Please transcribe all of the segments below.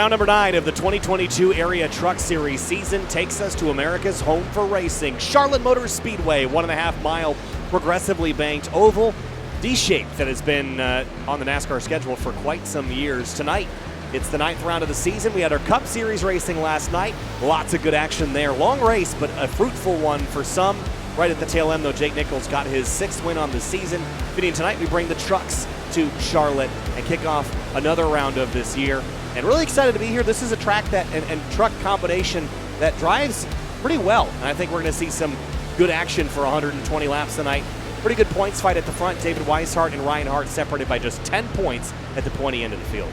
Round number 9 of the 2022 Area Truck Series season takes us to America's home for racing. Charlotte Motor Speedway, 1.5 mile progressively banked oval, D-shaped, that has been on the NASCAR schedule for quite some years. Tonight, it's the 9th round of the season. We had our Cup Series racing last night. Lots of good action there. Long race, but a fruitful one for some. Right at the tail end, though, Jake Nichols got his 6th win on the season. Fitting tonight, we bring the trucks to Charlotte and kick off another round of this year. And really excited to be here. This is a track that and truck combination that drives pretty well. And I think we're going to see some good action for 120 laps tonight. Pretty good points fight at the front. David Weishart and Ryan Hart separated by just 10 points at the pointy end of the field.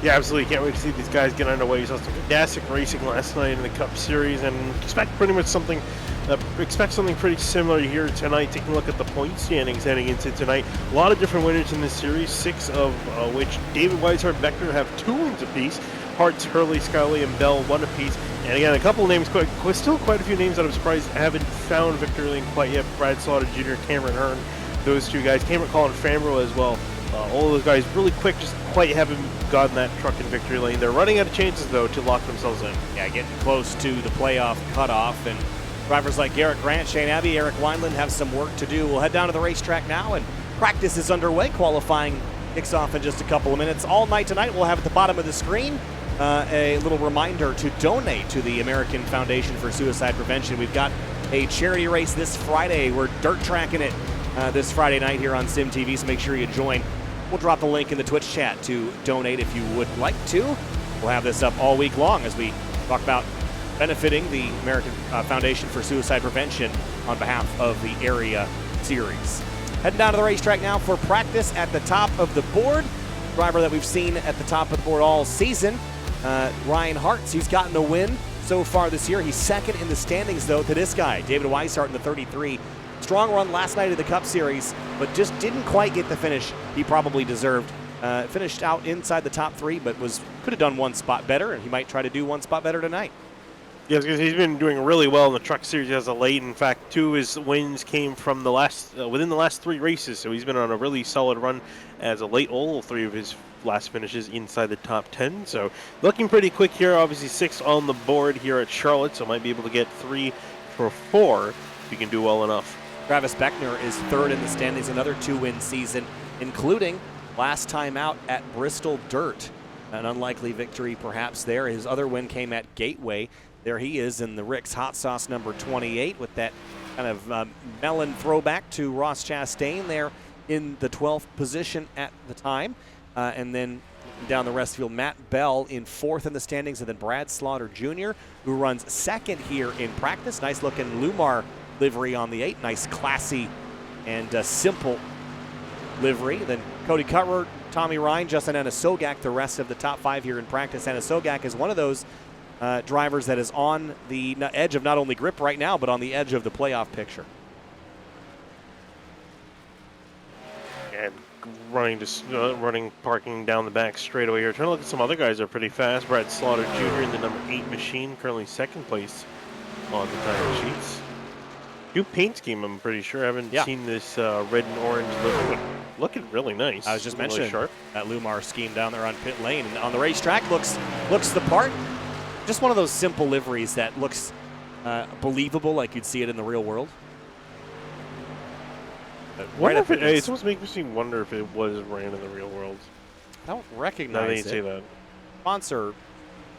Yeah, absolutely. Can't wait to see these guys get underway. We saw some fantastic racing last night in the Cup Series, and expect something pretty similar here tonight. Taking a look at the point standings heading into tonight. A lot of different winners in this series, 6 of which David Weishart, Beckner have 2 wins apiece. Hartz, Hurley, Scally, and Bell 1 apiece. And again, a couple of names, still quite a few names that I'm surprised haven't found victory lane quite yet. Brad Slaughter Jr., Cameron Hearn, those 2 guys. Cameron Colin Fambro as well. All of those guys really quick, just quite haven't gotten that truck in victory lane. They're running out of chances, though, to lock themselves in. Yeah, getting close to the playoff cutoff. And drivers like Garrett Grant, Shane Abbey, Eric Wineland have some work to do. We'll head down to the racetrack now, and practice is underway. Qualifying kicks off in just a couple of minutes. All night tonight, we'll have at the bottom of the screen a little reminder to donate to the American Foundation for Suicide Prevention. We've got a charity race this Friday. We're dirt tracking it this Friday night here on Sim TV, so make sure you join. We'll drop the link in the Twitch chat to donate if you would like to. We'll have this up all week long as we talk about benefiting the American Foundation for Suicide Prevention on behalf of the Area Series. Heading down to the racetrack now for practice at the top of the board. Driver that we've seen at the top of the board all season, Ryan Hartz. He's gotten a win so far this year. He's 2nd in the standings, though, to this guy, David Weishart in the 33. Strong run last night of the Cup Series, but just didn't quite get the finish he probably deserved. Finished out inside the top 3, but could have done 1 spot better, and he might try to do 1 spot better tonight. Yeah, because he's been doing really well in the Truck Series as of late. In fact, 2 of his wins came from within the last 3 races, so he's been on a really solid run as of late. All 3 of his last finishes inside the top 10, so looking pretty quick here. Obviously 6 on the board here at Charlotte, so might be able to get 3 for 4 if he can do well enough. Travis Beckner is 3rd in the standings, another 2-win season, including last time out at Bristol Dirt. An unlikely victory perhaps there. His other win came at Gateway. There he is in the Rick's Hot Sauce number 28 with that kind of melon throwback to Ross Chastain there in the 12th position at the time. And then down the rest of the field, Matt Bell in 4th in the standings, and then Brad Slaughter Jr., who runs 2nd here in practice. Nice looking Lumar livery on the 8. Nice, classy, and simple livery. Then Cody Cuthbert, Tommy Ryan, Justin Anasogak, the rest of the top 5 here in practice. Anasogak is one of those drivers that is on the edge of not only grip right now, but on the edge of the playoff picture. And parking down the back straightaway here. Trying to look at some other guys that are pretty fast. Brad Slaughter Jr. in the number 8 machine, currently 2nd place on the time sheets. New paint scheme, I'm pretty sure. I haven't seen this red and orange looking really nice. I was just really mentioning sharp. That Lumar scheme down there on pit lane. And on the racetrack, looks the part. Just one of those simple liveries that looks believable, like you'd see it in the real world. It's almost makes me wonder if it was ran in the real world. I don't recognize it. Now that you say that. Sponsor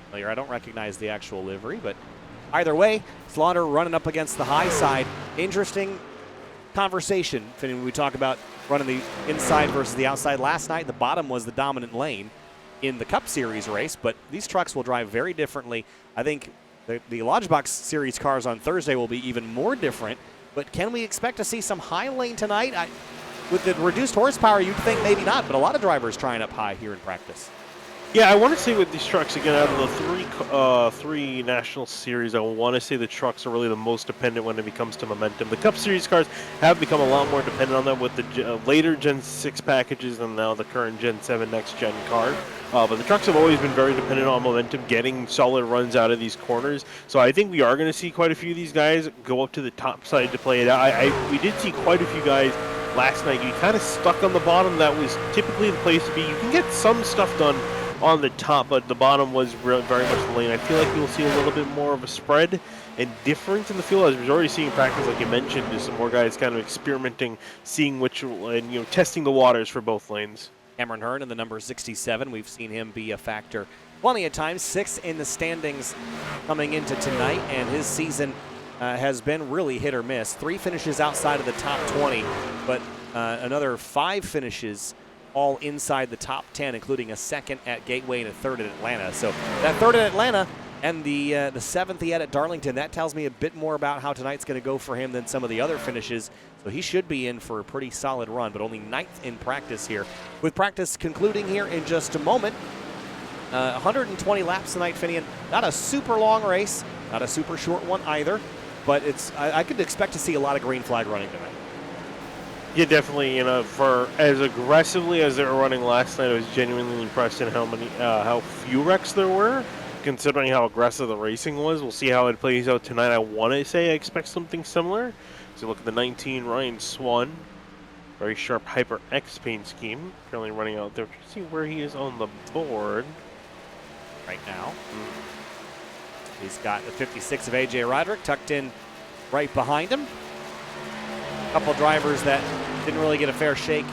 familiar. I don't recognize the actual livery, but either way, Slaughter running up against the high side. Interesting conversation when we talk about running the inside versus the outside. Last night, the bottom was the dominant lane in the Cup Series race, but these trucks will drive very differently. I think the Lodgebox Series cars on Thursday will be even more different, but can we expect to see some high lane tonight? With the reduced horsepower, you'd think maybe not, but a lot of drivers trying up high here in practice. Yeah, I want to say with these trucks, again, out of the three National Series, I want to say the trucks are really the most dependent when it comes to momentum. The Cup Series cars have become a lot more dependent on them with the later Gen 6 packages and now the current Gen 7 next-gen car. But the trucks have always been very dependent on momentum, getting solid runs out of these corners. So I think we are going to see quite a few of these guys go up to the top side to play it out. We did see quite a few guys last night. You kind of stuck on the bottom. That was typically the place to be. You can get some stuff done on the top, but the bottom was very much the lane. I feel like you'll see a little bit more of a spread and difference in the field, as we're already seeing practice, like you mentioned, just some more guys kind of experimenting, seeing which, and testing the waters for both lanes. Cameron Hearn in the number 67, we've seen him be a factor plenty of times, 6th in the standings coming into tonight, and his season has been really hit or miss. 3 finishes outside of the top 20, but another 5 finishes all inside the top 10, including a 2nd at Gateway and a 3rd at Atlanta. So that 3rd at Atlanta and the 7th he had at Darlington, that tells me a bit more about how tonight's going to go for him than some of the other finishes. So he should be in for a pretty solid run, but only 9th in practice here. With practice concluding here in just a moment. 120 laps tonight, Finian. Not a super long race, not a super short one either, but I could expect to see a lot of green flag running tonight. Yeah, definitely. For as aggressively as they were running last night, I was genuinely impressed in how few wrecks there were, considering how aggressive the racing was. We'll see how it plays out tonight. I want to say I expect something similar. So look at the 19 Ryan Swan, very sharp Hyper X paint scheme, currently running out there. See where he is on the board right now. He's got the 56 of AJ Roderick tucked in right behind him. A couple drivers that didn't really get a fair shake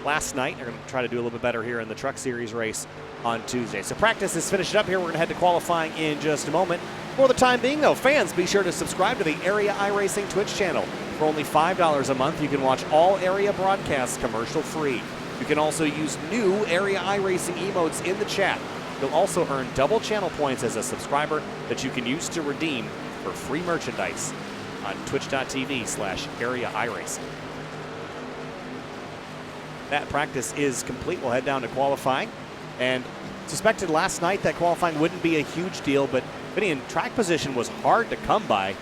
last night. They're going to try to do a little bit better here in the Truck Series race on Tuesday. So practice is finished up here. We're going to head to qualifying in just a moment. For the time being, though, fans, be sure to subscribe to the Area iRacing Twitch channel. For only $5 a month, you can watch all Area broadcasts commercial-free. You can also use new Area iRacing emotes in the chat. You'll also earn double channel points as a subscriber that you can use to redeem for free merchandise on twitch.tv/Area iRacing. That practice is complete. We'll head down to qualifying. And suspected last night that qualifying wouldn't be a huge deal, but Finian, track position was hard to come by.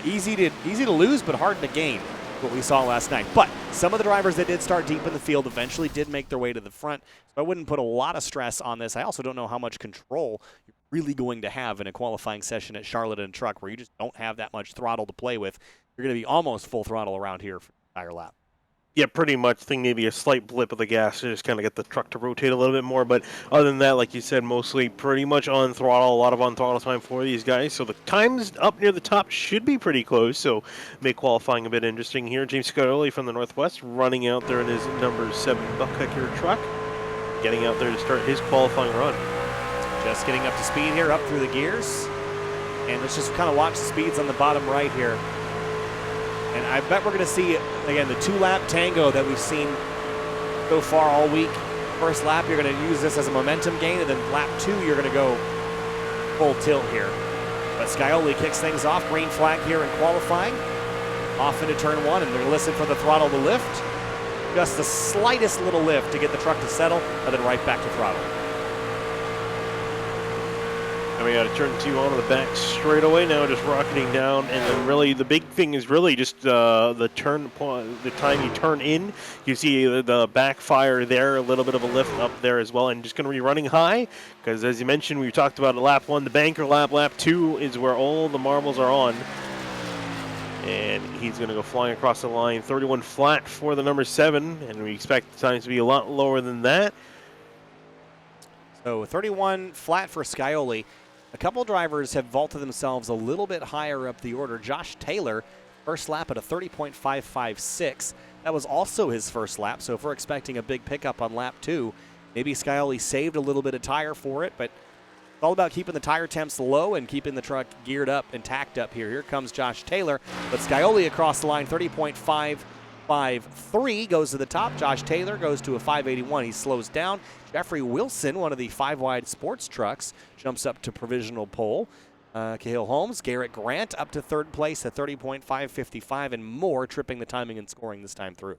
Easy to lose, but hard to gain, what we saw last night. But some of the drivers that did start deep in the field eventually did make their way to the front, so I wouldn't put a lot of stress on this. I also don't know how much control you're really going to have in a qualifying session at Charlotte and Truck, where you just don't have that much throttle to play with. You're going to be almost full throttle around here for the entire lap. Yeah, pretty much. Think maybe a slight blip of the gas to just kind of get the truck to rotate a little bit more. But other than that, like you said, mostly pretty much on throttle. A lot of on throttle time for these guys. So the times up near the top should be pretty close. So make qualifying a bit interesting here. James Scaroli from the Northwest running out there in his number 7 Buckhecker truck, getting out there to start his qualifying run. Just getting up to speed here, up through the gears. And let's just kind of watch the speeds on the bottom right here. And I bet we're going to see, again, the 2-lap tango that we've seen so far all week. First lap, you're going to use this as a momentum gain, and then lap 2, you're going to go full tilt here. But Scioli kicks things off. Green flag here in qualifying. Off into turn 1, and they're going to listen for the throttle to lift. Just the slightest little lift to get the truck to settle, and then right back to throttle. And we got to turn 2 onto the back straight away now, just rocketing down. And then really the big thing is really just the turn point, the time you turn in. You see the backfire there, a little bit of a lift up there as well. And just going to be running high because, as you mentioned, we talked about lap 1, the banker lap. Lap 2 is where all the marbles are on. And he's going to go flying across the line. 31 flat for the number 7. And we expect the times to be a lot lower than that. So 31 flat for Scioli. A couple drivers have vaulted themselves a little bit higher up the order. Josh Taylor, first lap at a 30.556. That was also his first lap, so if we're expecting a big pickup on lap 2, maybe Scioli saved a little bit of tire for it, but it's all about keeping the tire temps low and keeping the truck geared up and tacked up here. Here comes Josh Taylor, but Scioli across the line, 30.553 goes to the top. Josh Taylor goes to a 581. He slows down. Jeffrey Wilson, one of the 5-wide sports trucks, jumps up to provisional pole. Cahill Holmes, Garrett Grant up to 3rd place at 30.555, and more tripping the timing and scoring this time through.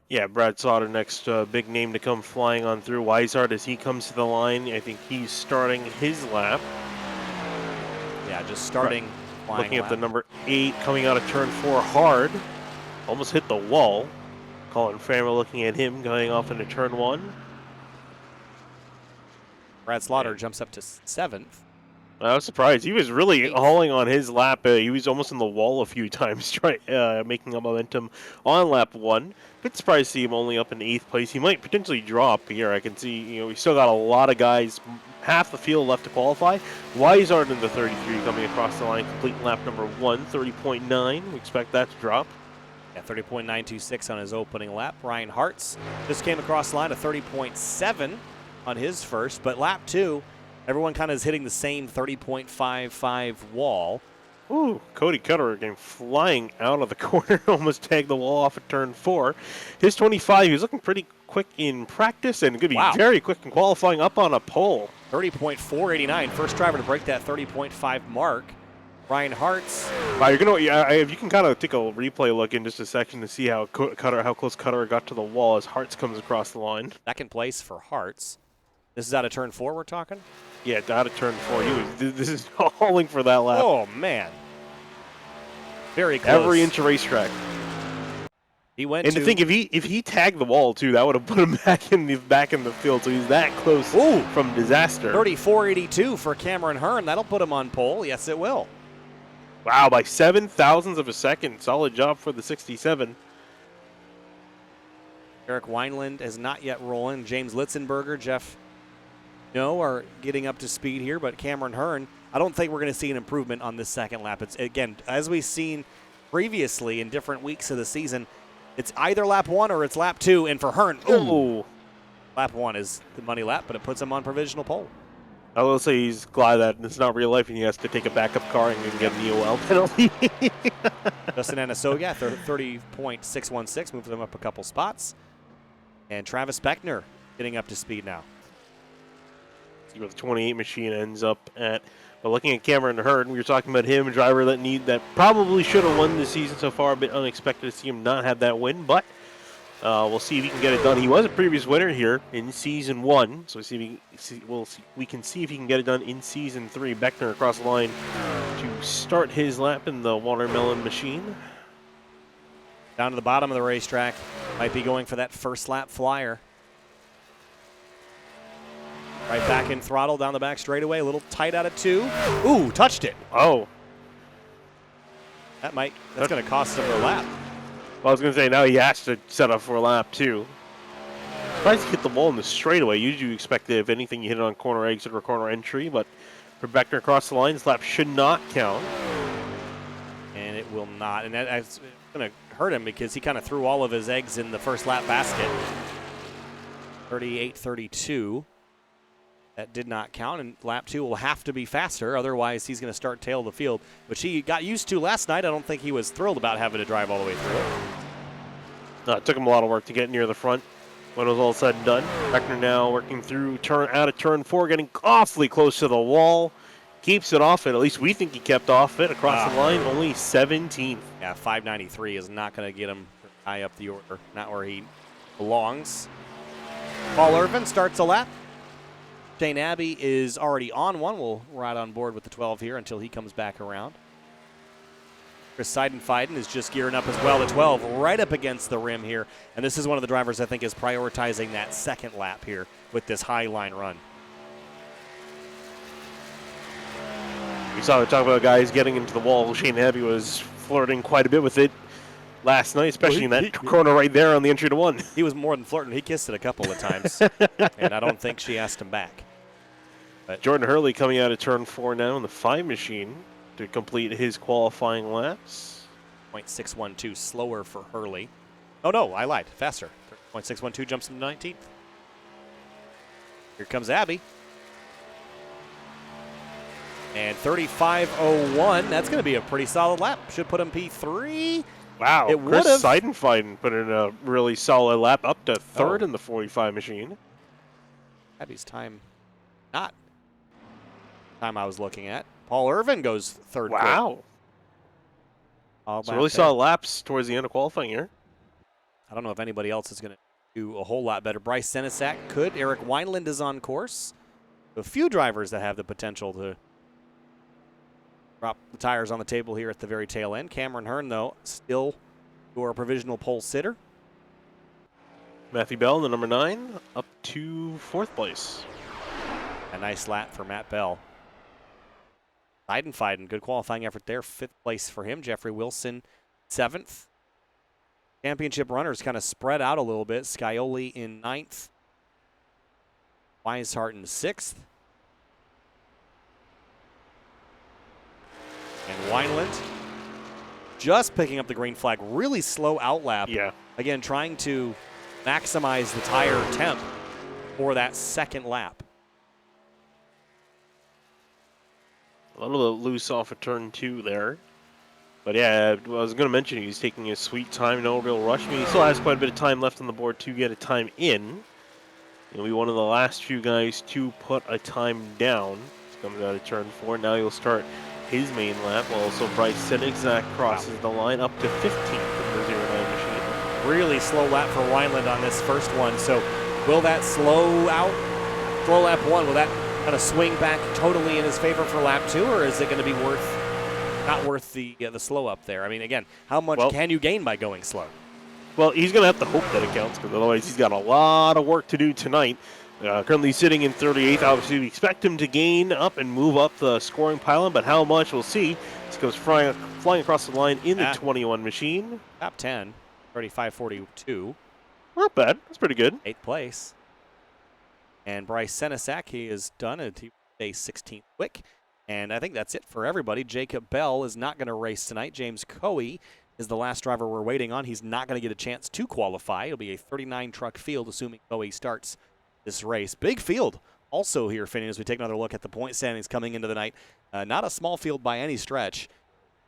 Yeah, Brad Sauter, next big name to come flying on through. Weishart, as he comes to the line, I think he's starting his lap. Yeah, just starting. Right. Looking at the number 8 coming out of turn 4 hard. Almost hit the wall. Colin Farmer looking at him going off into turn 1. Brad Slaughter jumps up to 7th. I was surprised. He was really hauling on his lap. He was almost in the wall a few times, making up momentum on lap 1. Bit surprised to see him only up in 8th place. He might potentially drop here. I can see, we still got a lot of guys, half the field left to qualify. Weishart in the 33 coming across the line, complete lap number 1, 30.9. We expect that to drop. Yeah, 30.926 on his opening lap. Ryan Hartz just came across the line, a 30.7 on his first, but lap 2, everyone kind of is hitting the same 30.55 wall. Ooh, Cody Cutter came flying out of the corner, almost tagged the wall off at turn 4. His 25, he was looking pretty quick in practice and going to be very quick in qualifying, up on a pole. 30.489, first driver to break that 30.5 mark. Ryan Hartz. Wow, if you can kind of take a replay look in just a second to see how close Cutter got to the wall as Hartz comes across the line. Second place for Hartz. This is out of turn 4 we're talking? Yeah, out of turn 4. This is hauling for that lap. Oh, man. Very close. Every inch of racetrack. He went and to think, if he tagged the wall, too, that would have put him back in the field. So he's that close from disaster. 34.82 for Cameron Hearn. That'll put him on pole. Yes, it will. Wow, by 0.07 of a second. Solid job for the 67. Eric Wineland is not yet rolling. James Litzenberger, Jeff are getting up to speed here, but Cameron Hearn, I don't think we're going to see an improvement on this second lap. It's, again, as we've seen previously in different weeks of the season, it's either lap 1 or it's lap 2, and for Hearn, lap 1 is the money lap, but it puts him on provisional pole. I will say he's glad that it's not real life and he has to take a backup car and get an EOL penalty. Justin Anasoga, 30.616, moved them up a couple spots. And Travis Beckner getting up to speed now. See where the 28 machine ends up at. But looking at Cameron Hearn, we were talking about him, a driver that probably should have won this season so far. A bit unexpected to see him not have that win, but we'll see if he can get it done. He was a previous winner here in Season 1, so we can see if he can get it done in Season 3. Beckner across the line to start his lap in the Watermelon machine. Down to the bottom of the racetrack. Might be going for that first lap flyer. Right back in throttle down the back straightaway. A little tight out of 2. Ooh, touched it. Oh. That's going to cost him a lap. Well, I was going to say, now he has to set up for a lap, too. Surprised to hit the wall in the straightaway. Usually you expect that if anything, you hit it on corner exit or corner entry, but for Beckner across the line, this lap should not count. And it will not. And that's going to hurt him because he kind of threw all of his eggs in the first lap basket. 38.32. That did not count, and lap 2 will have to be faster. Otherwise, he's going to start tail the field, which he got used to last night. I don't think he was thrilled about having to drive all the way through it. It took him a lot of work to get near the front when it was all said and done. Beckner now working through out of turn 4, getting awfully close to the wall. Keeps it off it. At least we think he kept off it across the line. Only 17th. Yeah, 593 is not going to get him high up the order. Not where he belongs. Paul Irvin starts a lap. Shane Abbey is already on one. We'll ride on board with the 12 here until he comes back around. Chris Seidenfeiden is just gearing up as well. The 12 right up against the rim here. And this is one of the drivers I think is prioritizing that second lap here with this high line run. We saw talk about guys getting into the wall. Shane Abbey was flirting quite a bit with it last night, especially in that corner right there on the entry to 1. He was more than flirting. He kissed it a couple of times. And I don't think she asked him back. But Jordan Hurley coming out of turn 4 now in the 5 machine to complete his qualifying laps. 0.612 slower for Hurley. Oh, no, I lied. Faster. 0.612 jumps into 19th. Here comes Abbey. And 35.01. That's going to be a pretty solid lap. Should put him P3. Wow. It Chris would've. Seidenfeiden put in a really solid lap, up to 3rd in the 45 machine. Abbey's time not time I was looking at. Paul Irvin goes 3rd. Wow. So really solid laps towards the end of qualifying here. I don't know if anybody else is going to do a whole lot better. Bryce Senesac could. Eric Wineland is on course. A few drivers that have the potential to drop the tires on the table here at the very tail end. Cameron Hearn, though, still your provisional pole sitter. Matthew Bell in the number 9 up to 4th place. A nice lap for Matt Bell. Seidenfeiden, good qualifying effort there. 5th place for him. Jeffrey Wilson, 7th. Championship runners kind of spread out a little bit. Scioli in 9th. Weishart in 6th. And Wineland just picking up the green flag. Really slow outlap. Yeah. Again, trying to maximize the tire temp for that second lap. A little bit loose off of turn 2 there. But yeah, I was going to mention he's taking his sweet time, no real rush. I mean, he still has quite a bit of time left on the board to get a time in. He'll be one of the last few guys to put a time down. He's coming out of turn 4. Now he'll start his main lap. Also, Bryce Senexak crosses the line up to 15th in the 09 machine. Really slow lap for Wineland on this first one. So will that slow lap 1, will that kind of swing back totally in his favor for lap 2, or is it going to be not worth the slow up there? I mean, again, how much can you gain by going slow? Well, he's going to have to hope that it counts, because otherwise he's got a lot of work to do tonight. Currently sitting in 38th. Obviously, we expect him to gain up and move up the scoring pylon, but how much, we'll see. This goes flying across the line in the 21 machine. Top 10, 35.42. Not bad. That's pretty good. 8th place. And Bryce Senexak, he is done at a 16th quick. And I think that's it for everybody. Jacob Bell is not going to race tonight. James Coe is the last driver we're waiting on. He's not going to get a chance to qualify. It'll be a 39-truck field, assuming Coe starts this race. Big field also here, Finney, as we take another look at the point standings coming into the night. Not a small field by any stretch.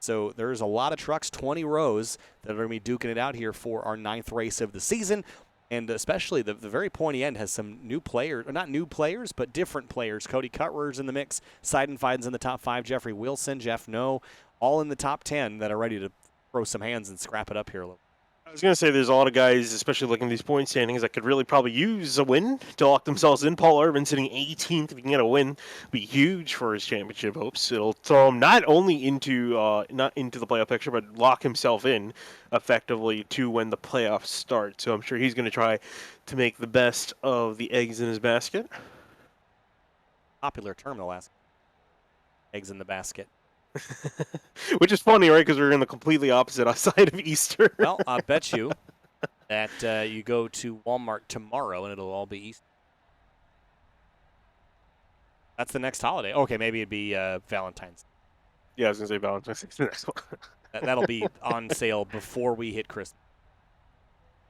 So there's a lot of trucks, 20 rows, that are going to be duking it out here for our 9th race of the season. And especially the very pointy end has some new players, or not new players, but different players. Cody Cutler's in the mix. Seidenfeiden's in the top 5. Jeffrey Wilson, Jeff No, all in the top 10 that are ready to throw some hands and scrap it up here a little. I was going to say there's a lot of guys, especially looking at these point standings, that could really probably use a win to lock themselves in. Paul Irvin sitting 18th. If he can get a win, be huge for his championship hopes. It'll throw him not only into the playoff picture, but lock himself in effectively to when the playoffs start. So I'm sure he's going to try to make the best of the eggs in his basket. Popular term the last. Eggs in the basket. Which is funny, right? Because we're in the completely opposite side of Easter. Well, I bet you that you go to Walmart tomorrow and it'll all be Easter. That's the next holiday. Okay, maybe it'd be Valentine's. Yeah, I was going to say Valentine's Day is the next one. That'll be on sale before we hit Christmas.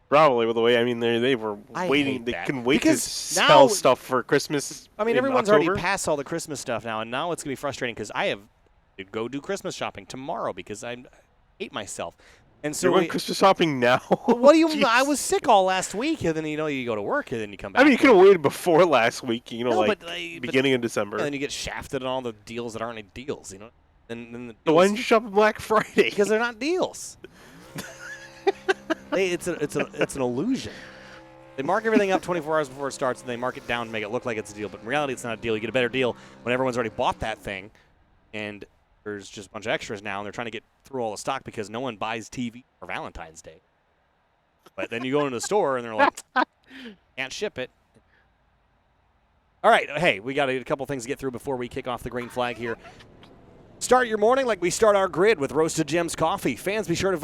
Probably, with the way, I mean, they were waiting. They couldn't wait to sell stuff for Christmas. I mean, everyone's October. already past all the Christmas stuff now, and now it's going to be frustrating because I have to go do Christmas shopping tomorrow because I hate myself. And so you're going Christmas shopping now? What do you mean? I was sick all last week, and then, you go to work, and then you come back. I mean, you could have waited before last week, beginning of December. And then you get shafted on all the deals that aren't any deals, And so why didn't you shop on Black Friday? Because they're not deals. It's an illusion. They mark everything up 24 hours before it starts, and they mark it down to make it look like it's a deal. But in reality, it's not a deal. You get a better deal when everyone's already bought that thing, and there's just a bunch of extras now, and they're trying to get through all the stock because no one buys TV for Valentine's Day. But then you go into the store, and they're like, can't ship it. All right, hey, we got a couple things to get through before we kick off the green flag here. Start your morning like we start our grid with Roasted Gems Coffee. Fans, be sure to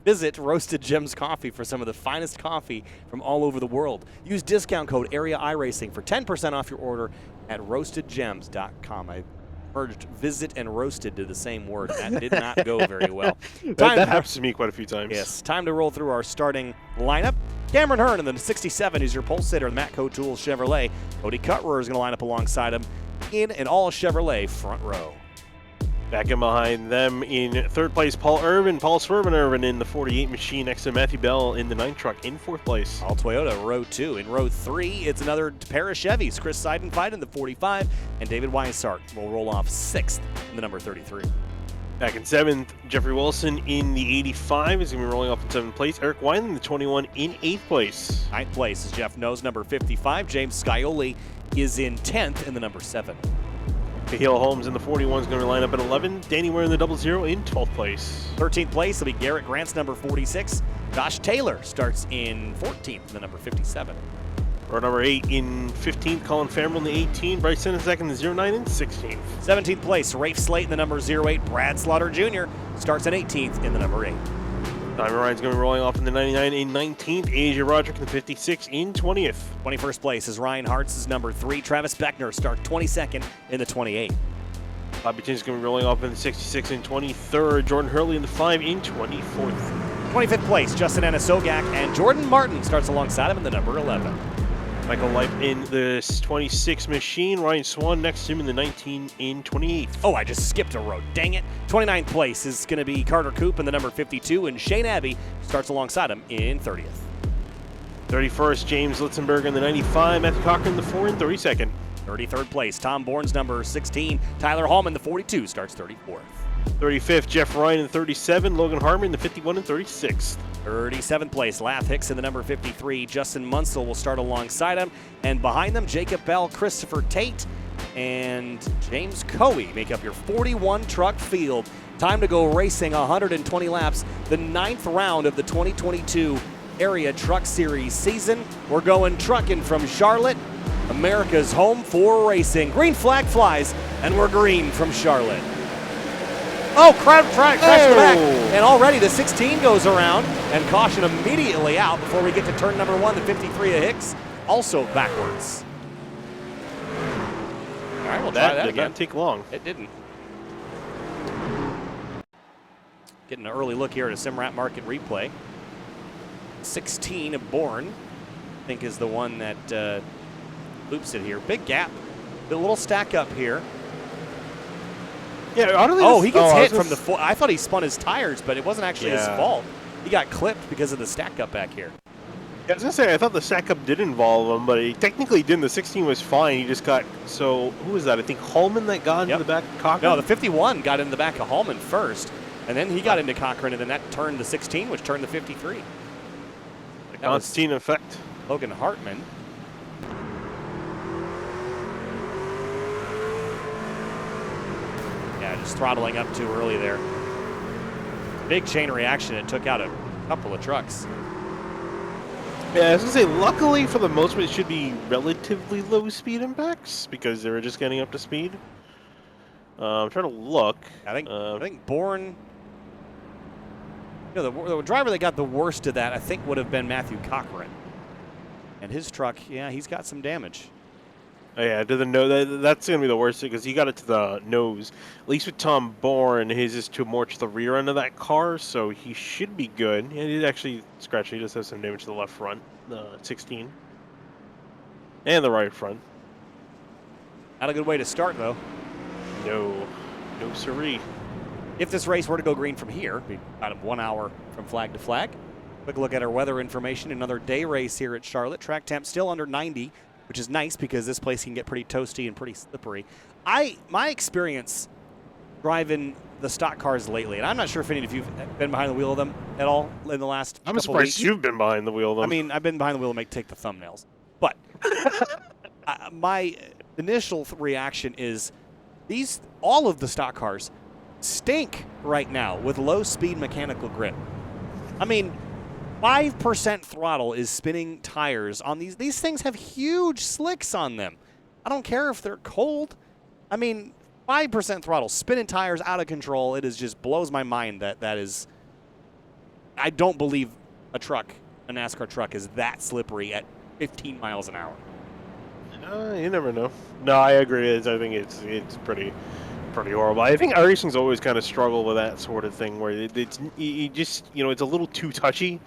visit Roasted Gems Coffee for some of the finest coffee from all over the world. Use discount code Area iRacing for 10% off your order at roastedgems.com. I merged visit and roasted to the same word. That did not go very well. That happens to me quite a few times. Yes, time to roll through our starting lineup. Cameron Hearn in the 67 is your pole sitter. Matco Tools Chevrolet. Cody Cutler is going to line up alongside him in an all Chevrolet front row. Back in behind them in third place, Paul Swerven Irvin in the 48 machine next to Matthew Bell in the 9 truck in fourth place. All Toyota, row 2. In row 3, it's another pair of Chevys. Chris Seidenfeiden in the 45, and David Weishart will roll off 6th in the number 33. Back in 7th, Jeffrey Wilson in the 85 is going to be rolling off in 7th place. Eric Wineland in the 21 in 8th place. 9th place is Jeff Nose, number 55. James Scioli is in 10th in the number 7. Cahill Holmes in the 41 is going to line up at 11. Danny Ware in the 00 in 12th place. 13th place will be Garrett Grant's number 46. Josh Taylor starts in 14th in the number 57. Row number 8 in 15th, Colin Farrell in the 18, Bryce Senizek in the 09 in 16th. 17th place, Rafe Slate in the number 08. Brad Slaughter Jr. starts at 18th in the number 8. Diamond Ryan's going to be rolling off in the 99 in 19th, Asia Roderick in the 56 in 20th. 21st place is Ryan Hart's number 3. Travis Beckner starts 22nd in the 28. Bobby Tinn's going to be rolling off in the 66 in 23rd, Jordan Hurley in the 5 in 24th. 25th place, Justin Anisogak and Jordan Martin starts alongside him in the number 11. Michael Leip in the 26 machine. Ryan Swan next to him in the 19 in 28th. Oh, I just skipped a row. Dang it. 29th place is going to be Carter Koop in the number 52, and Shane Abbey starts alongside him in 30th. 31st, James Litzenberg in the 95. Matthew Cochran in the 4 in 32nd. 33rd place, Tom Bourne's number 16. Tyler Hallman, the 42, starts 34th. 35th, Jeff Ryan in the 37. Logan Harmon in the 51 and 36th. 37th place, Lath Hicks in the number 53. Justin Munsell will start alongside him. And behind them, Jacob Bell, Christopher Tate, and James Coey make up your 41 truck field. Time to go racing 120 laps, the 9th round of the 2022 Area Truck Series season. We're going trucking from Charlotte, America's home for racing. Green flag flies, and we're green from Charlotte. Oh, crashed the back, and already the 16 goes around, and caution immediately out before we get to turn number 1, the 53 of Hicks, also backwards. All right, we'll try that did again. not take long. It didn't. Getting an early look here at a Simrat Market replay. 16 of Bourne, I think, is the one that loops it here. Big gap, a little stack up here. Yeah, oh, he gets hit from the I thought he spun his tires, but it wasn't actually his fault. He got clipped because of the stack up back here. Yeah, I was going to say, I thought the stack up did involve him, but he technically didn't. The 16 was fine. He just got, so who was that? I think Hallman that got into the back of Cochran? No, the 51 got in the back of Hallman first, and then he got into Cochran, and then that turned the 16, which turned the 53. The Constantine effect. Logan Hartman. Yeah, just throttling up too early there. Big chain reaction. It took out a couple of trucks. Yeah, I was going to say, luckily for the most part, it should be relatively low speed impacts because they were just getting up to speed. I'm trying to look. I think Bourne, you know, the driver that got the worst of that, I think, would have been Matthew Cochran. And his truck, yeah, he's got some damage. Oh, yeah, to the nose. That's going to be the worst because he got it to the nose. At least with Tom Bourne, his is more to the rear end of that car, so he should be good. And he actually scratched. He just has some damage to the left front, the 16, and the right front. Not a good way to start, though. No siree. If this race were to go green from here, be about 1 hour from flag to flag. Quick look at our weather information. Another day race here at Charlotte. Track temp still under 90. Which is nice because this place can get pretty toasty and pretty slippery. My experience driving the stock cars lately, and I'm not sure if any of you have been behind the wheel of them at all in the last couple surprised weeks. you've been behind the wheel of them. I mean, I've been behind the wheel to take the thumbnails. But my initial reaction is all of the stock cars stink right now with low-speed mechanical grip. I mean, 5% throttle is spinning tires on these. These things have huge slicks on them. I don't care if they're cold. I mean, 5% throttle, spinning tires out of control. It just blows my mind that is. I don't believe a NASCAR truck is that slippery at 15 miles an hour. You never know. No, I agree. I think it's pretty horrible. I think iRacing's always kind of struggled with that sort of thing where it's a little too touchy.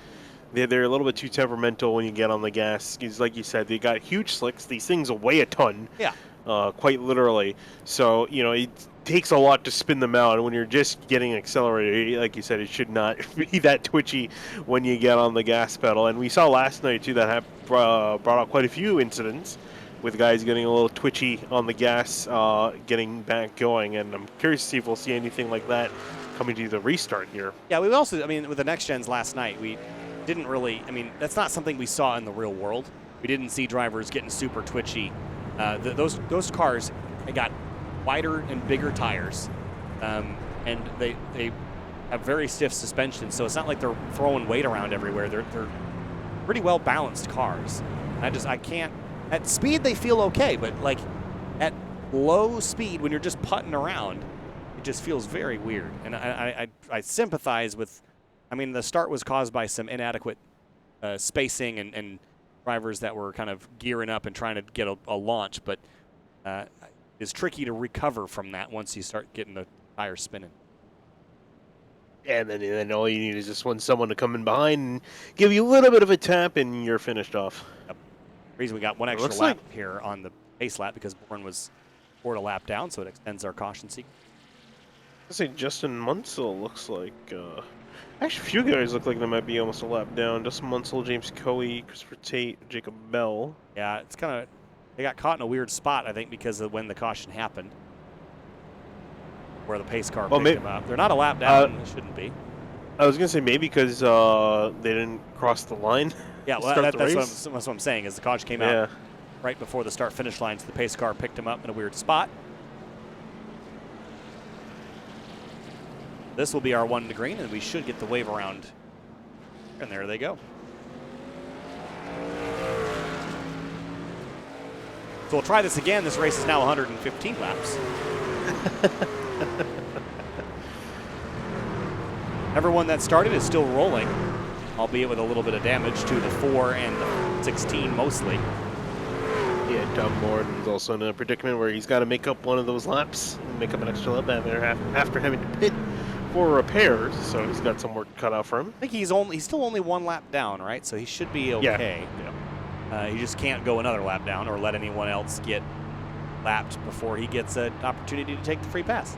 They're a little bit too temperamental when you get on the gas. Because like you said, they got huge slicks. These things weigh a ton. Yeah. Quite literally. So, it takes a lot to spin them out. And when you're just getting accelerated, like you said, it should not be that twitchy when you get on the gas pedal. And we saw last night, too, that brought out quite a few incidents with guys getting a little twitchy on the gas, getting back going. And I'm curious to see if we'll see anything like that coming to the restart here. Yeah, we also, with the next gens last night, we didn't really, that's not something we saw in the real world. We didn't see drivers getting super twitchy. Those cars, they got wider and bigger tires, and they have very stiff suspension, so it's not like they're throwing weight around everywhere. They're pretty well balanced cars. I can't. At speed, they feel okay, but like at low speed, when you're just putting around, it just feels very weird. And I sympathize with. I mean, the start was caused by some inadequate spacing and drivers that were kind of gearing up and trying to get a launch, but it's tricky to recover from that once you start getting the tires spinning. And then all you need is just someone to come in behind and give you a little bit of a tap, and you're finished off. Yep. The reason we got one extra lap here on the pace lap because Bourne was 4 lap down, so it extends our caution sequence. I say Justin Munsell looks like. Actually, a few guys look like they might be almost a lap down. Justin Munsell, James Coe, Christopher Tate, Jacob Bell. Yeah, it's kind of. They got caught in a weird spot, I think, because of when the caution happened. Where the pace car picked them up. They're not a lap down. They shouldn't be. I was going to say maybe because they didn't cross the line. Yeah, well, that's what I'm saying is the caution came out right before the start-finish line, so the pace car picked him up in a weird spot. This will be our 1 to green, and we should get the wave around. And there they go. So we'll try this again. This race is now 115 laps. Everyone that started is still rolling, albeit with a little bit of damage to the 4 and the 16 mostly. Yeah, Doug Morton's also in a predicament where he's got to make up one of those laps, make up an extra lap after having to pit for repairs, so he's got some work cut out for him. I think he's still only 1 lap down, right? So he should be okay. Yeah. He just can't go another lap down or let anyone else get lapped before he gets an opportunity to take the free pass.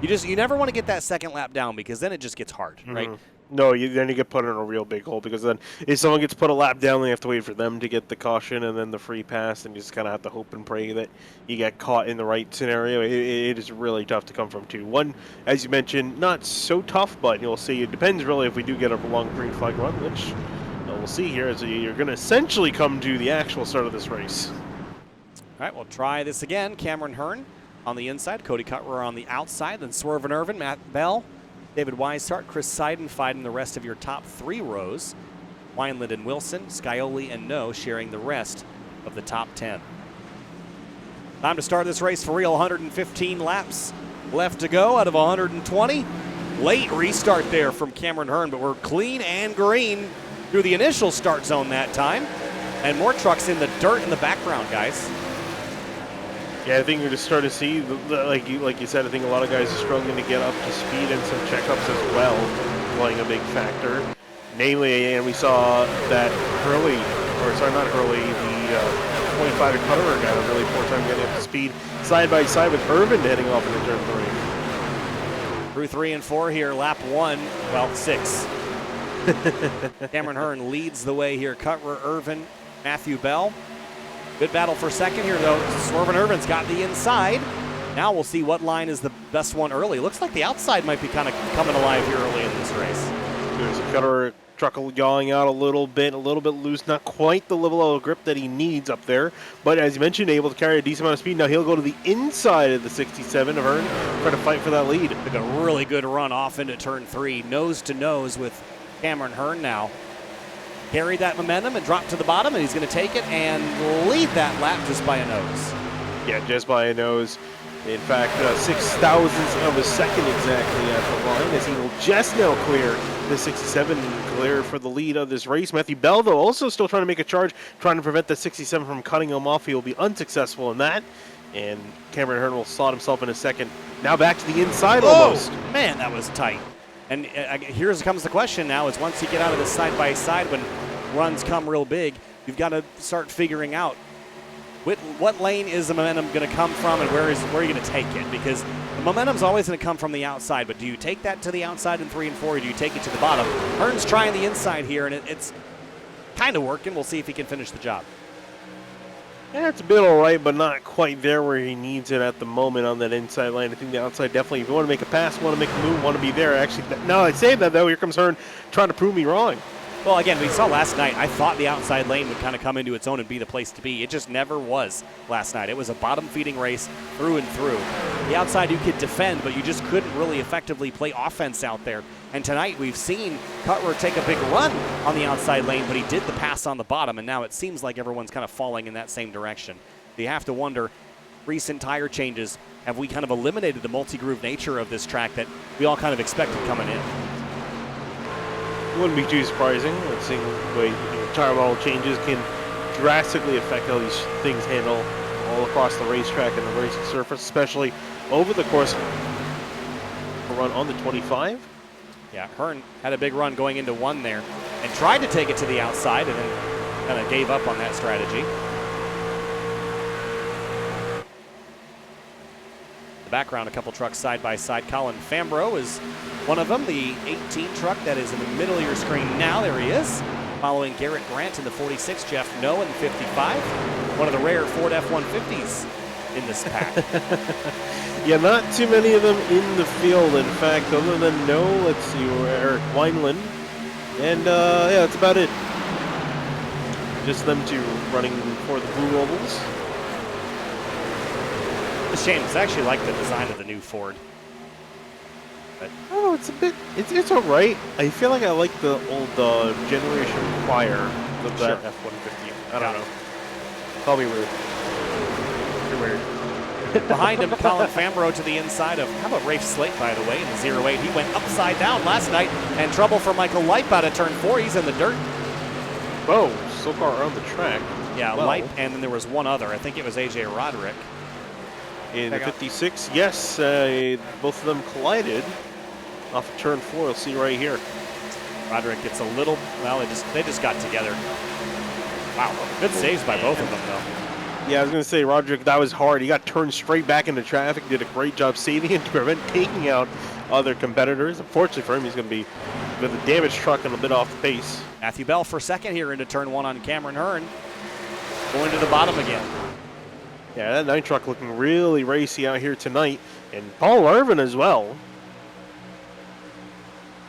You never want to get that second lap down because then it just gets hard, right? No, then you get put in a real big hole because then if someone gets put a lap down, they have to wait for them to get the caution and then the free pass, and you just kind of have to hope and pray that you get caught in the right scenario. It is really tough to come from 2. 1, as you mentioned, not so tough, but you'll see. It depends really if we do get a long green flag run, which we'll see here as you're going to essentially come to the actual start of this race. All right, we'll try this again. Cameron Hearn on the inside, Cody Cutler on the outside, then Swerve and Irvin, Matt Bell, David Weishart, Chris Seiden fighting the rest of your top 3 rows. Wineland and Wilson, Scioli and No sharing the rest of the top 10. Time to start this race for real. 115 laps left to go out of 120. Late restart there from Cameron Hearn, but we're clean and green through the initial start zone that time. And more trucks in the dirt in the background, guys. Yeah, I think you're just starting to see, like you said, I think a lot of guys are struggling to get up to speed, and some checkups as well playing a big factor. Namely, and we saw that Hurley, or sorry, not Hurley, the 25 Cutterer got a really poor time getting up to speed side by side with Irvin heading off into turn 3. Through 3 and 4 here, lap 1, well, 6. Cameron Hearn leads the way here. Cutler, Irvin, Matthew Bell. Good battle for second here, though. Swerve and Irvin's got the inside. Now we'll see what line is the best one early. Looks like the outside might be kind of coming alive here early in this race. There's a Cutter truck yawing out a little bit loose, not quite the level of grip that he needs up there. But as you mentioned, able to carry a decent amount of speed. Now he'll go to the inside of the 67 of Hearn, trying to fight for that lead. Took a really good run off into turn 3, nose to nose with Cameron Hearn now. Carried that momentum and dropped to the bottom, and he's going to take it and lead that lap just by a nose. Yeah, just by a nose. In fact, 0.006 of a second exactly at the line, as he will just now clear the 67 and clear for the lead of this race. Matthew Bell, though, also still trying to make a charge, trying to prevent the 67 from cutting him off. He will be unsuccessful in that, and Cameron Hearn will slot himself in a second. Now back to the inside almost. Man, that was tight. And here comes the question now, is once you get out of this side-by-side, when runs come real big, you've got to start figuring out what lane is the momentum going to come from, and where are you going to take it? Because the momentum's always going to come from the outside, but do you take that to the outside in 3 and 4, or do you take it to the bottom? Hearn's trying the inside here, and it's kind of working. We'll see if he can finish the job. Yeah, it's a bit all right, but not quite there where he needs it at the moment on that inside line. I think the outside definitely, if you want to make a pass, want to make a move, want to be there. Actually, now I say that, though, here comes Hearn trying to prove me wrong. Well, again, we saw last night, I thought the outside lane would kind of come into its own and be the place to be. It just never was last night. It was a bottom-feeding race through and through. The outside you could defend, but you just couldn't really effectively play offense out there. And tonight we've seen Cutrer take a big run on the outside lane, but he did the pass on the bottom, and now it seems like everyone's kind of falling in that same direction. You have to wonder, recent tire changes, have we kind of eliminated the multi-groove nature of this track that we all kind of expected coming in? Wouldn't be too surprising. Let's see the way tire model changes can drastically affect how these things handle all across the racetrack and the racing surface, especially over the course of a run on the 25. Yeah, Hearn had a big run going into one there and tried to take it to the outside and then kind of gave up on that strategy. The background, a couple trucks side by side. Colin Fambro is one of them, the 18 truck that is in the middle of your screen now. There he is. Following Garrett Grant in the 46, Jeff Noe in the 55. One of the rare Ford F-150s in this pack. Yeah, not too many of them in the field. In fact, other than Noe, let's see, Eric Wineland. And yeah, that's about it. Just them two running for the Blue Ovals. It's a shame, because I actually like the design of the new Ford. But Oh, it's a bit, it's all right. I feel like I like the old generation prior of that Sure. F-150. I don't know. Call me rude. you're weird. Behind him, Colin Fambro to the inside of, how about Rafe Slate, by the way, in the 08. He went upside down last night, and trouble for Michael Leip out of turn 4. He's in the dirt. Whoa, so far around the track. Yeah, Well, Leip, and then there was one other. I think it was A.J. Roderick. in the Check out. 56, yes, both of them collided off of turn 4. You'll see right here. Roderick gets a little, well, they just got together. Wow, good saves by both of them, though. Yeah, I was going to say, Roderick, that was hard. He got turned straight back into traffic, did a great job saving it to prevent taking out other competitors. Unfortunately for him, he's going to be with a damaged truck and a bit off the pace. Matthew Bell for second here into turn 1 on Cameron Hearn. Going to the bottom again. Yeah, that 9 truck looking really racy out here tonight. And Paul Irvin as well.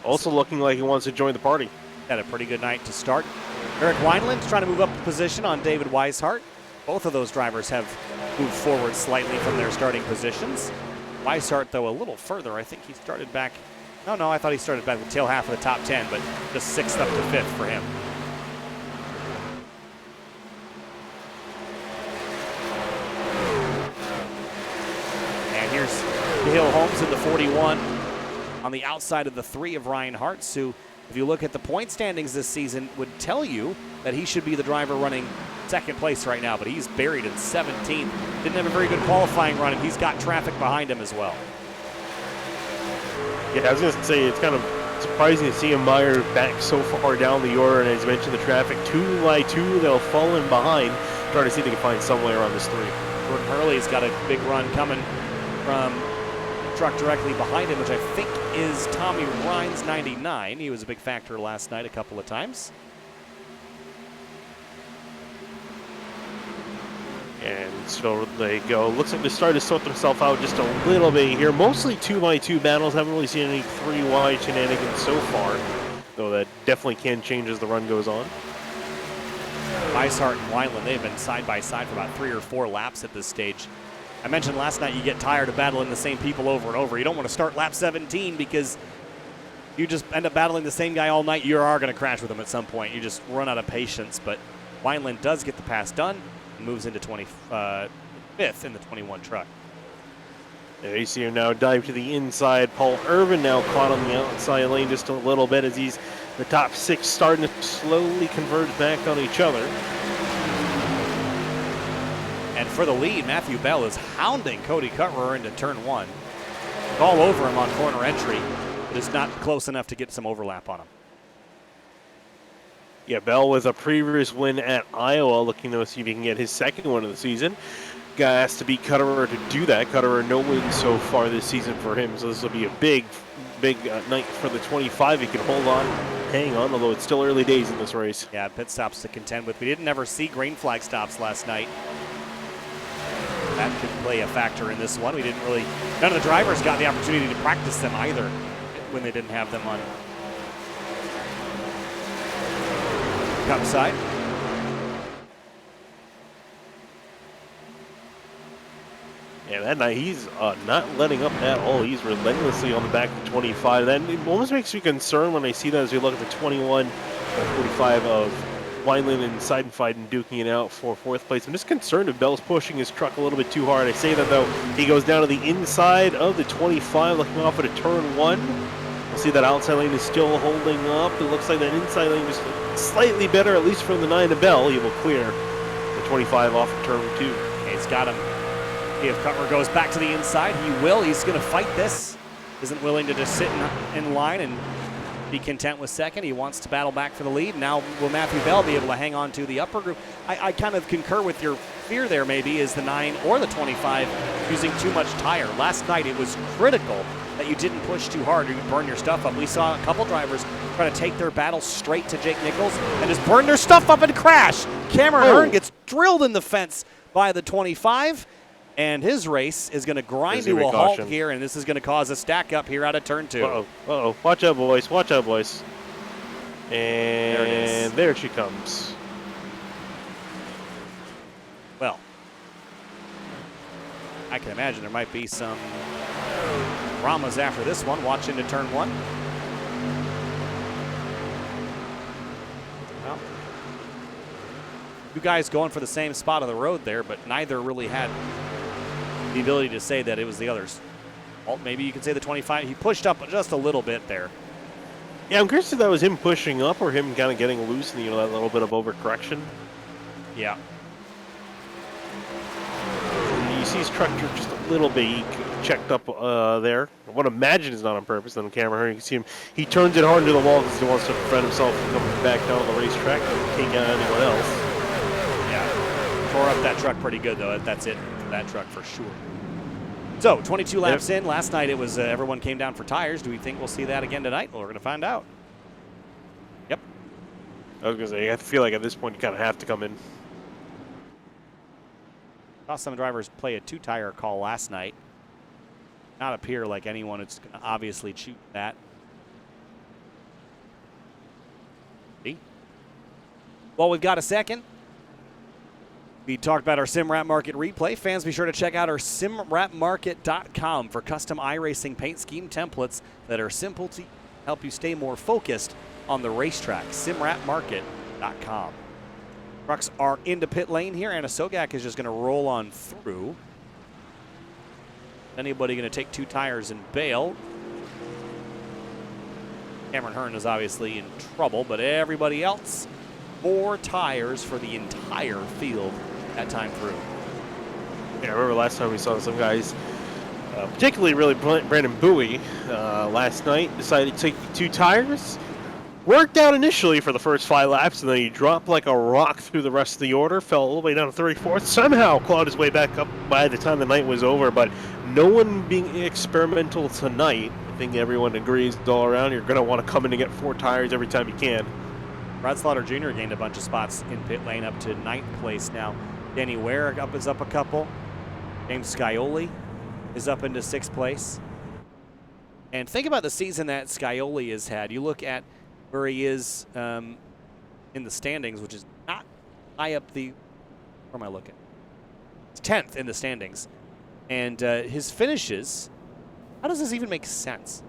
Also looking like he wants to join the party. Had a pretty good night to start. Eric Wineland's trying to move up the position on David Weishart. Both of those drivers have moved forward slightly from their starting positions. Weishart, though, a little further. I think he started back. No, I thought he started back the tail half of the top 10, but just 6th up to 5th for him. And here's Cahill Holmes in the 41 on the outside of the 3 of Ryan Hartz, who, if you look at the point standings this season, would tell you that he should be the driver running second place right now, but he's buried in 17th. Didn't have a very good qualifying run, and he's got traffic behind him as well. Yeah, I was going to say, it's kind of surprising to see him Meyer back so far down the order, and as you mentioned, the traffic 2 by 2, they'll fall in behind. Trying to see if they can find some way around this 3. Jordan Hurley's got a big run coming from truck directly behind him, which I think is Tommy Rines 99. He was a big factor last night a couple of times. And so they go. Looks like they started to sort themselves out just a little bit here. Mostly 2 by 2 battles. Haven't really seen any 3 wide shenanigans so far, though that definitely can change as the run goes on. Weishart and Wineland, they've been side by side for about 3 or 4 laps at this stage. I mentioned last night you get tired of battling the same people over and over. You don't want to start lap 17 because you just end up battling the same guy all night. You are going to crash with him at some point. You just run out of patience. But Wineland does get the pass done and moves into 25th in the 21 truck. There you see him now dive to the inside. Paul Irvin now caught on the outside lane just a little bit as he's the top 6 starting to slowly converge back on each other. And for the lead, Matthew Bell is hounding Cody Cutrer into turn 1. All over him on corner entry, but it's not close enough to get some overlap on him. Yeah, Bell with a previous win at Iowa, looking to see if he can get his second one of the season. Guy has to beat Cutterer to do that. Cutterer no win so far this season for him, so this will be a big night for the 25. He can hold on, hang on, although it's still early days in this race. Yeah, pit stops to contend with. We didn't ever see green flag stops last night. That could play a factor in this one. None of the drivers got the opportunity to practice them either when they didn't have them on Cup side. Yeah, that night he's not letting up at all. He's relentlessly on the back of 25. That it almost makes me concerned when I see that as we look at the 21 45 of Wineland and Seidenfeld duking it out for 4th place. I'm just concerned if Bell's pushing his truck a little bit too hard. I say that though, he goes down to the inside of the 25, looking off at a turn 1. We'll see that outside lane is still holding up. It looks like that inside lane is slightly better, at least from the 9 to Bell. He will clear the 25 off of turn 2. He's got him. If Cutler goes back to the inside, he will. He's going to fight this. Isn't willing to just sit in line and be content with second. He wants to battle back for the lead. Now, will Matthew Bell be able to hang on to the upper group? I kind of concur with your fear there, maybe, is the 9 or the 25 using too much tire. Last night, it was critical that you didn't push too hard or you burn your stuff up. We saw a couple drivers try to take their battle straight to Jake Nichols and just burn their stuff up and crash. Cameron Hearn gets drilled in the fence by the 25. And his race is going to grind to a halt here, and this is going to cause a stack up here out of turn 2. Uh-oh, uh-oh. Watch out, boys. Watch out, boys. And there she comes. Well, I can imagine there might be some dramas after this one. Watch into turn 1. Well, you guys going for the same spot of the road there, but neither really had the ability to say that it was the other's fault. Maybe you could say the 25. He pushed up just a little bit there. Yeah, I'm curious if that was him pushing up or him kind of getting loose and, that little bit of overcorrection. Yeah. You see his truck just a little bit checked up there. I would imagine it's not on purpose on the camera here. You can see him. He turns it hard into the wall because he wants to prevent himself from coming back down the racetrack and take out anyone else. Yeah. Tore up that truck pretty good, though. That's it for that truck for sure. So, 22 laps in. Last night it was everyone came down for tires. Do we think we'll see that again tonight? Well, we're going to find out. Yep. I was going to say, I feel like at this point you kind of have to come in. Saw some drivers play a 2-tire call last night. Not appear like anyone is going to obviously choose that. See? Well, we've got a second. We talked about our SimWrap Market replay. Fans, be sure to check out our simwrapmarket.com for custom iRacing paint scheme templates that are simple to help you stay more focused on the racetrack. simwrapmarket.com. Trucks are into pit lane here. Anna Sogak is just going to roll on through. Anybody going to take 2 tires and bail? Cameron Hearn is obviously in trouble, but everybody else, 4 tires for the entire field that time through. Yeah, I remember last time we saw some guys, particularly really Brandon Bowie, last night decided to take 2 tires. Worked out initially for the first 5 laps, and then he dropped like a rock through the rest of the order, fell all the way down to 34th, somehow clawed his way back up by the time the night was over, but no one being experimental tonight. I think everyone agrees all around you're going to want to come in and get 4 tires every time you can. Brad Slaughter Jr. gained a bunch of spots in pit lane up to 9th place now. Danny Ware is up a couple. James Scioli is up into 6th place. And think about the season that Scioli has had. You look at where he is in the standings, which is not high up the, where am I looking? It's 10th in the standings. And his finishes, how does this even make sense?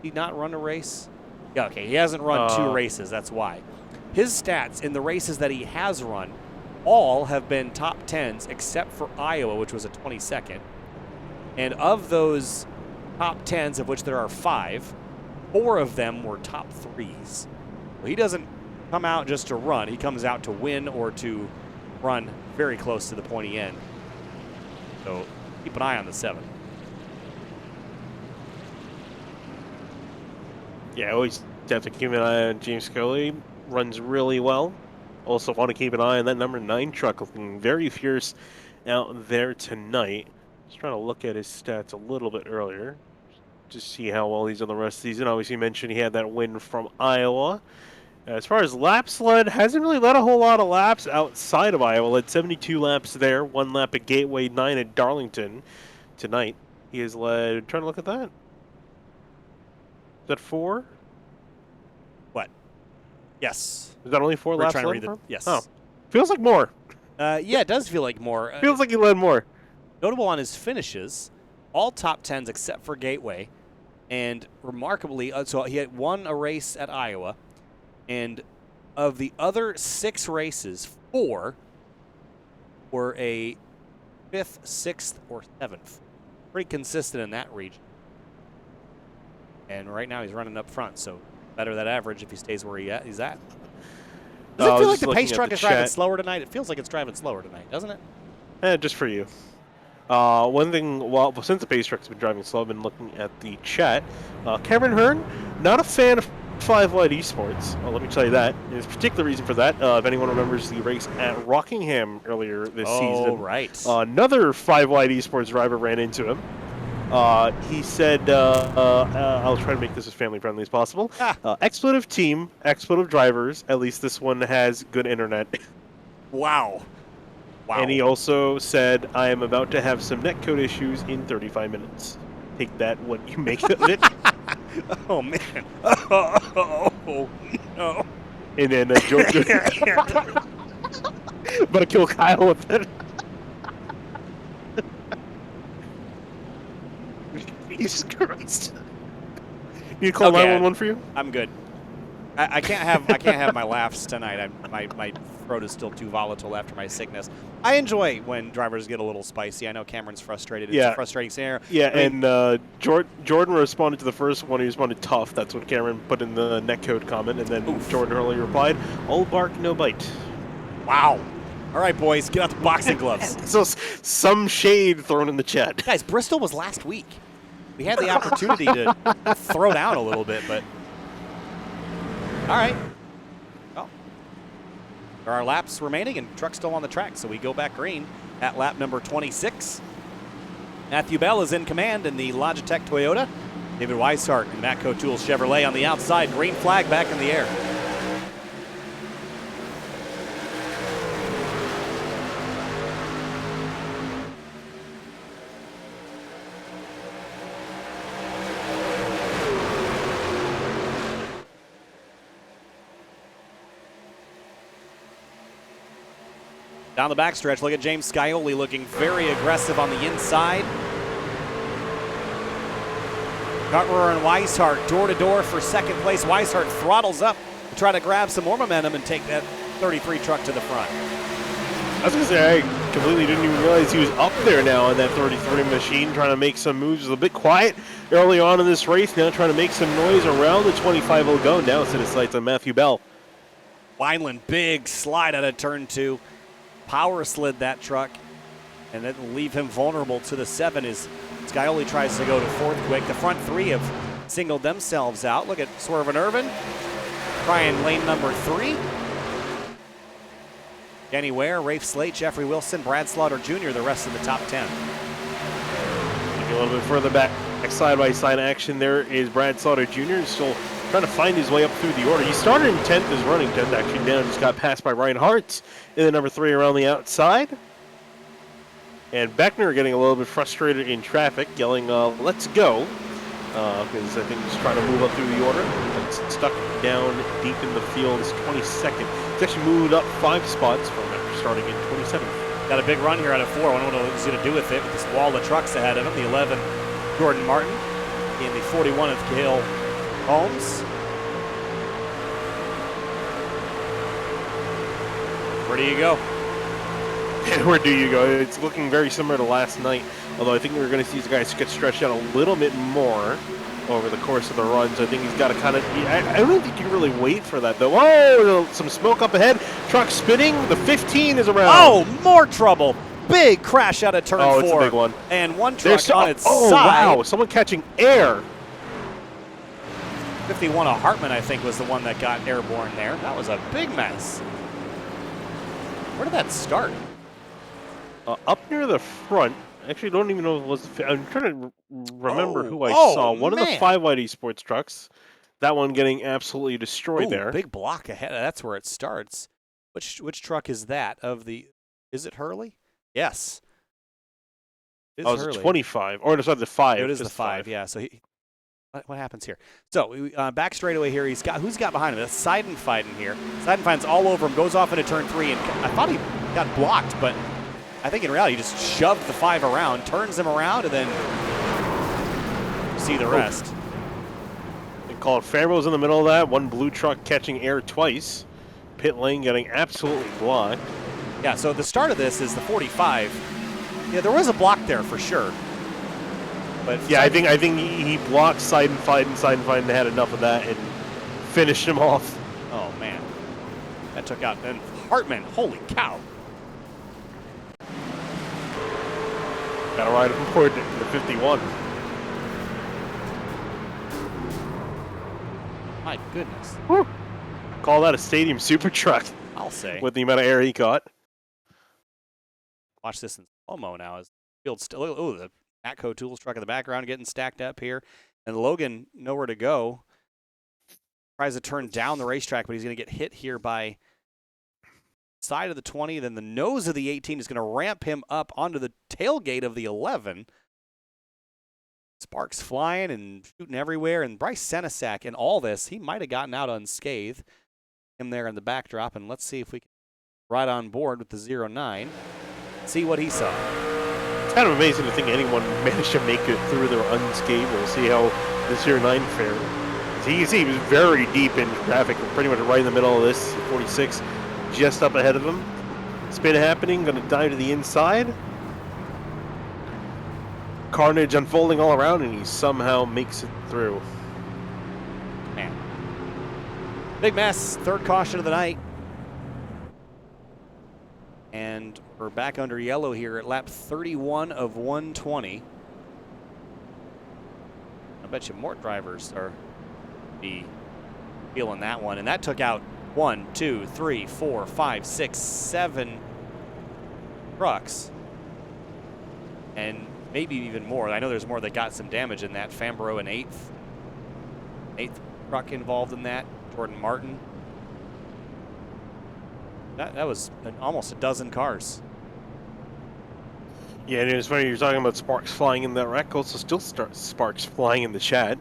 Did he not run a race? Yeah, okay, he hasn't run 2 races, that's why. His stats in the races that he has run all have been top 10s except for Iowa, which was a 22nd. And of those top 10s, of which there are 5, 4 of them were top 3s. Well, he doesn't come out just to run. He comes out to win or to run very close to the pointy end. So keep an eye on the 7. Yeah, always have to keep an eye on James Scully. Runs really well. Also want to keep an eye on that number 9 truck, looking very fierce out there tonight. Just trying to look at his stats a little bit earlier, just see how well he's on the rest of the season. Obviously, you mentioned he had that win from Iowa. As far as laps led, hasn't really led a whole lot of laps outside of Iowa. Led 72 laps there, 1 lap at Gateway, 9 at Darlington. Tonight, he has led, trying to look at that. Is that 4? What? Yes. Is that only 4 We're laps trying to led read for the, him? yes. Oh, feels like more. Yeah, it does feel like more. Feels like he led more. Notable on his finishes, all top 10s except for Gateway. And remarkably, so he had won a race at Iowa. And of the other 6 races, 4 were a 5th, 6th, or 7th. Pretty consistent in that region. And right now he's running up front, so better that average if he stays where he's at. Does it feel like the pace truck is driving slower tonight? It feels like it's driving slower tonight, doesn't it? Just for you. One thing, well, since the pace truck's been driving slow, I've been looking at the chat. Cameron Hearn, not a fan of 5 Wide Esports. Let me tell you that. There's a particular reason for that. If anyone remembers the race at Rockingham earlier this season. Oh, right. Another 5 Wide Esports driver ran into him. He said, I'll try to make this as family-friendly as possible. Expletive team, expletive drivers, at least this one has good internet. Wow. And he also said, I am about to have some netcode issues in 35 minutes. Take that what you make of it. Oh, man. Oh, no. And then Joe but I kill Kyle with it. Jesus Christ. You call 911 for you? I'm good. I can't have my laughs tonight. My throat is still too volatile after my sickness. I enjoy when drivers get a little spicy. I know Cameron's frustrated. It's a frustrating scenario. Yeah, and Jordan responded to the first one. He responded tough. That's what Cameron put in the netcode comment. And then Jordan earlier replied, all bark, no bite. Wow. All right, boys, get out the boxing gloves. So some shade thrown in the chat. Guys, Bristol was last week. We had the opportunity to throw down a little bit, but all right. Well, there are laps remaining and truck's still on the track, so we go back green at lap number 26. Matthew Bell is in command in the Logitech Toyota. David Weishart and Matco Tools Chevrolet on the outside. Green flag back in the air. Down the backstretch, look at James Scioli looking very aggressive on the inside. Cartrower and Weishart door-to-door for second place. Weishart throttles up to try to grab some more momentum and take that 33 truck to the front. I was going to say, I completely didn't even realize he was up there now in that 33 machine, trying to make some moves. It was a bit quiet early on in this race, now trying to make some noise around the 25 will go. Now set his sights on Matthew Bell. Wineland, big slide out of turn 2. Power slid that truck, and then leave him vulnerable to the 7 as Scioli tries to go to 4th quick. The front 3 have singled themselves out. Look at Swerve and Irvin trying lane number 3. Danny Ware, Rafe Slate, Jeffrey Wilson, Brad Slaughter Jr., the rest of the top 10. Looking a little bit further back, side-by-side action there is Brad Slaughter Jr. Still trying to find his way up through the order. He started in 10th, is running 10th, actually down, just got passed by Ryan Hart in the number 3 around the outside. And Beckner getting a little bit frustrated in traffic, yelling, let's go, because I think he's trying to move up through the order. It's stuck down deep in the field, it's 22nd. He's actually moved up 5 spots from after starting in 27th. Got a big run here out of 4. I wonder what he's going to do with it, with this wall of trucks ahead of him. The 11, Jordan Martin, and the 41 of Cale Holmes. Where do you go? Where do you go? It's looking very similar to last night, although I think we're going to see these guys get stretched out a little bit more over the course of the runs. I think he's got to kind of... I don't think you can really wait for that, though. Oh, some smoke up ahead. Truck spinning. The 15 is around. Oh, more trouble. Big crash out of turn 4. Oh, it's a big one. And one truck on its side. Oh, wow. Someone catching air. 51 of Hartman, I think, was the one that got airborne there. That was a big mess. Where did that start? Up near the front. Actually, don't even know if it was. I'm trying to remember who I saw. One of the 5 Wide Esports trucks. That one getting absolutely destroyed there. Big block ahead. That's where it starts. Which truck is that? Is it Hurley? Yes. It's 25. Or it's the 5. It is the 5, yeah. So What happens here? So back straightaway here. Who's got behind him? That's Seidenfeiden here. Seidenfeiden's all over him. Goes off into turn 3, and I thought he got blocked, but I think in reality he just shoved the 5 around, turns him around, and then see the rest. They call it Fambro's in the middle of that. One blue truck catching air twice. Pit lane getting absolutely blocked. Yeah. So the start of this is the 45. Yeah, there was a block there for sure. But yeah, I think he blocked Seidenfeiden. Seidenfeiden had enough of that and finished him off. Oh man, that took out and Hartman. Holy cow! Got to ride forward in the 51. My goodness. Woo. Call that a stadium super truck. I'll say. With the amount of air he caught. Watch this in slow-mo now as the field still. Oh, the Atco Tools truck in the background getting stacked up here. And Logan, nowhere to go. Tries to turn down the racetrack, but he's going to get hit here by side of the 20. Then the nose of the 18 is going to ramp him up onto the tailgate of the 11. Sparks flying and shooting everywhere. And Bryce Senesac in all this, he might have gotten out unscathed. Him there in the backdrop. And let's see if we can ride on board with the 09. See what he saw. It's kind of amazing to think anyone managed to make it through there unscathed. We'll see how this 09 fared. As you can see, he was very deep in traffic, pretty much right in the middle of this. 46 just up ahead of him. Spin happening, going to dive to the inside. Carnage unfolding all around, and he somehow makes it through. Man. Big mess. Third caution of the night. And we're back under yellow here at lap 31 of 120. I bet you more drivers are be feeling that one. And that took out 1, 2, 3, 4, 5, 6, 7 trucks. And maybe even more. I know there's more that got some damage in that. Fambro an 8th truck involved in that. Jordan Martin. That was almost a dozen cars. Yeah, and it's funny you're talking about sparks flying in that wreck. Also, still sparks flying in the chat.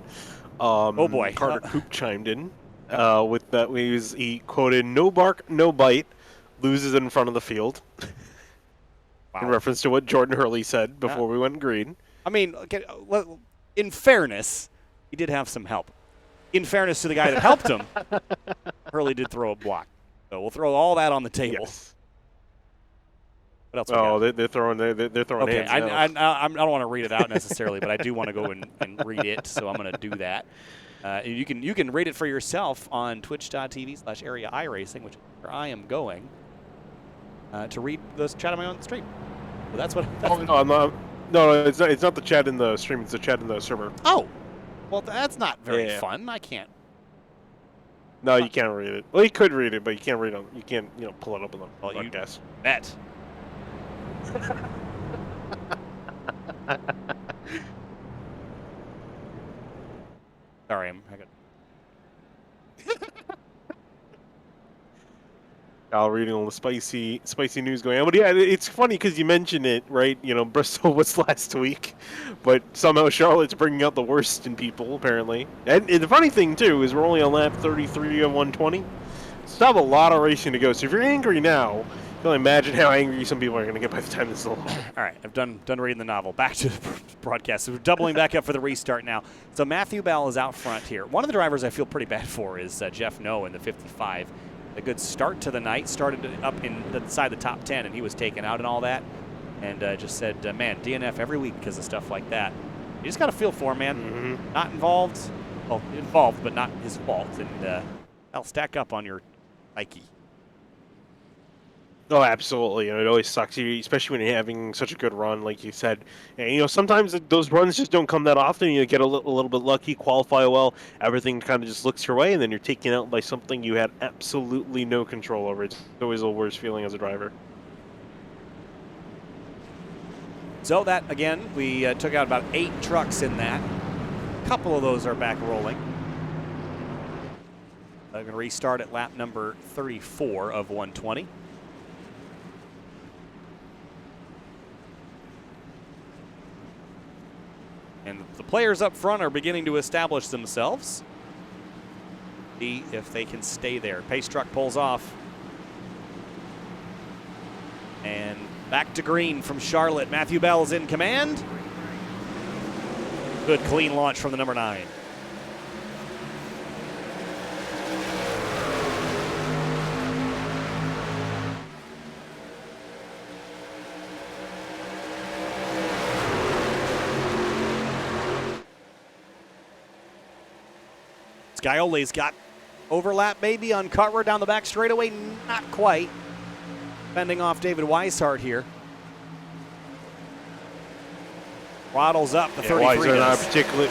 Oh boy! Carter Coop chimed in with that. He quoted, "No bark, no bite, loses in front of the field," Wow. in reference to what Jordan Hurley said before we went green. I mean, in fairness, he did have some help. In fairness to the guy that helped him, Hurley did throw a block. So we'll throw all that on the table. Yes. What else? Oh, they're throwing okay, hands now. I don't want to read it out necessarily, but I do want to go and read it, so I'm going to do that. You can read it for yourself on twitch.tv/area iRacing, which is where I am going to read the chat on my own stream. So that's what. No, it's not the chat in the stream. It's the chat in the server. Oh, well, that's not very fun. I can't. No, you can't read it. Well, you could read it, but you can't read it. You can't, pull it up on the broadcast. Bet. Sorry, I got. I'll reading all the spicy news going on. But yeah, it's funny because you mentioned it, right? Bristol was last week, but somehow Charlotte's bringing out the worst in people, apparently. And the funny thing, too, is we're only on lap 33 of 120. Still have a lot of racing to go. So if you're angry now, you can only imagine how angry some people are going to get by the time this is all over. All right, I've done reading the novel. Back to the broadcast. So we're doubling back up for the restart now. So Matthew Bell is out front here. One of the drivers I feel pretty bad for is Jeff Noe in the 55. A good start to the night, started up inside the top 10, and he was taken out and all that, and just said, man, DNF every week because of stuff like that. You just got to feel for him, man. Mm-hmm. Not involved, well, involved, but not his fault, and that'll stack up on your psyche. Oh, absolutely. And it always sucks, especially when you're having such a good run, like you said. And, sometimes those runs just don't come that often. You get a little bit lucky, qualify well, everything kind of just looks your way, and then you're taken out by something you had absolutely no control over. It's always the worst feeling as a driver. So that, again, we took out about 8 trucks in that. A couple of those are back rolling. I'm going to restart at lap number 34 of 120. And the players up front are beginning to establish themselves. See if they can stay there. Pace truck pulls off. And back to green from Charlotte. Matthew Bell is in command. Good clean launch from the number 9. Scioli's got overlap maybe on Cartwright down the back straightaway. Not quite. Fending off David Weishart here. Throttles up the 33. Weishart not particularly.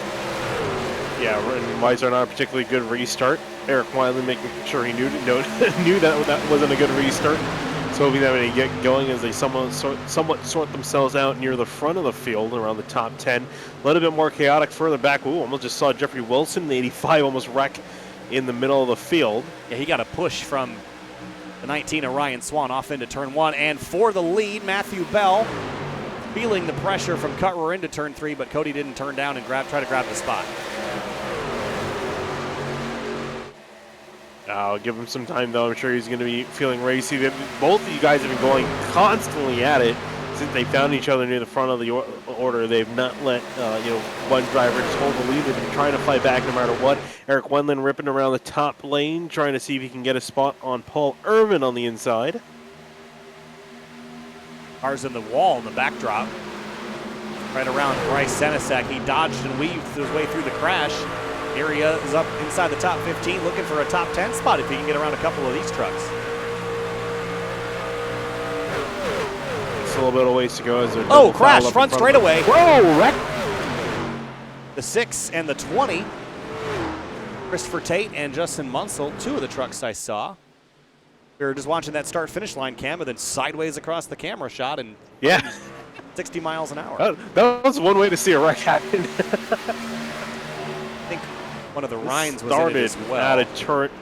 And Weishart not a particularly good restart. Eric Wildman making sure he knew that wasn't a good restart. So hoping that when they get going as they somewhat sort themselves out near the front of the field around the top 10. A little bit more chaotic further back. Ooh, almost just saw Jeffrey Wilson, the 85, almost wreck in the middle of the field. Yeah, he got a push from the 19 of Ryan Swan off into turn 1. And for the lead, Matthew Bell feeling the pressure from Cutrer into turn 3, but Cody didn't turn down and try to grab the spot. I'll give him some time, though. I'm sure he's going to be feeling racy. Both of you guys have been going constantly at it since they found each other near the front of the order. They've not let one driver just hold the lead. They've been trying to fight back no matter what. Eric Wendland ripping around the top lane, trying to see if he can get a spot on Paul Irvin on the inside. Cars in the wall in the backdrop. Right around Bryce Senesek. He dodged and weaved his way through the crash. Area is up inside the top 15, looking for a top 10 spot if he can get around a couple of these trucks. It's a little bit of ways to go. As crash, front straightaway. Whoa, wreck. The 6 and the 20. Christopher Tate and Justin Munsell, 2 of the trucks I saw. We were just watching that start-finish line cam and then sideways across the camera shot and 60 miles an hour. That was one way to see a wreck happen. I think one of the Rhines was in it as well. At a turret.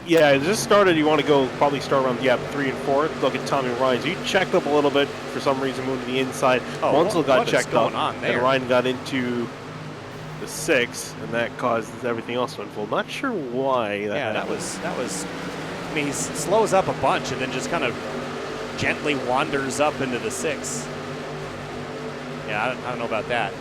Yeah, it just started. You want to probably start around 3 and 4. Look at Tommy Rhines. You checked up a little bit for some reason, moving to the inside. Munsell got checked up, and Ryan got into the 6, and that caused everything else to unfold. Not sure why. That was. I mean, he slows up a bunch and then just kind of gently wanders up into the 6. Yeah, I don't know about that.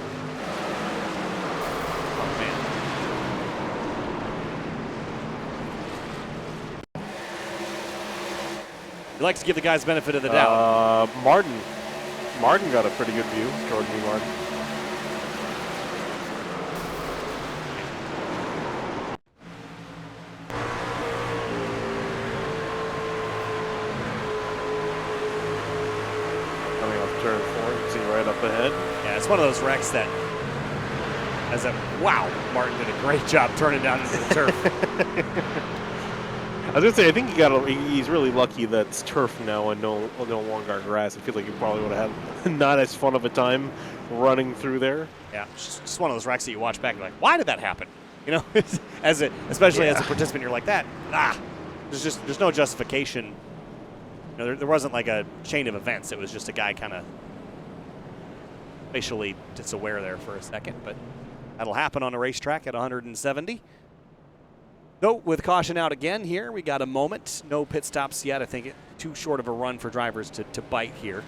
He likes to give the guys benefit of the doubt. Martin got a pretty good view. Jordan B. Martin. Coming off turn 4, you can see right up ahead. Yeah, it's one of those wrecks that, Martin did a great job turning down into the turf. I was gonna say, I think he's really lucky that it's turf now and no longer grass. I feel like he probably would have had not as fun of a time running through there. Yeah, it's just one of those wrecks that you watch back and you're like, why did that happen? You know, especially as a participant, you're like that. There's no justification. You know, there wasn't like a chain of events. It was just a guy kind of facially disaware there for a second, but that'll happen on a racetrack at 170. So with caution out again here, we got a moment. No pit stops yet. I think too short of a run for drivers to bite here.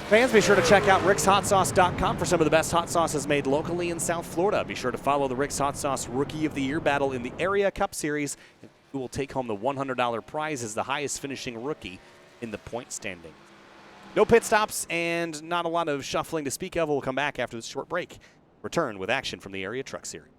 Fans, be sure to check out rickshotsauce.com for some of the best hot sauces made locally in South Florida. Be sure to follow the Rick's Hot Sauce Rookie of the Year battle in the Area Cup Series, who will take home the $100 prize as the highest finishing rookie in the point standing. No pit stops and not a lot of shuffling to speak of. We'll come back after this short break. Return with action from the Area Truck Series.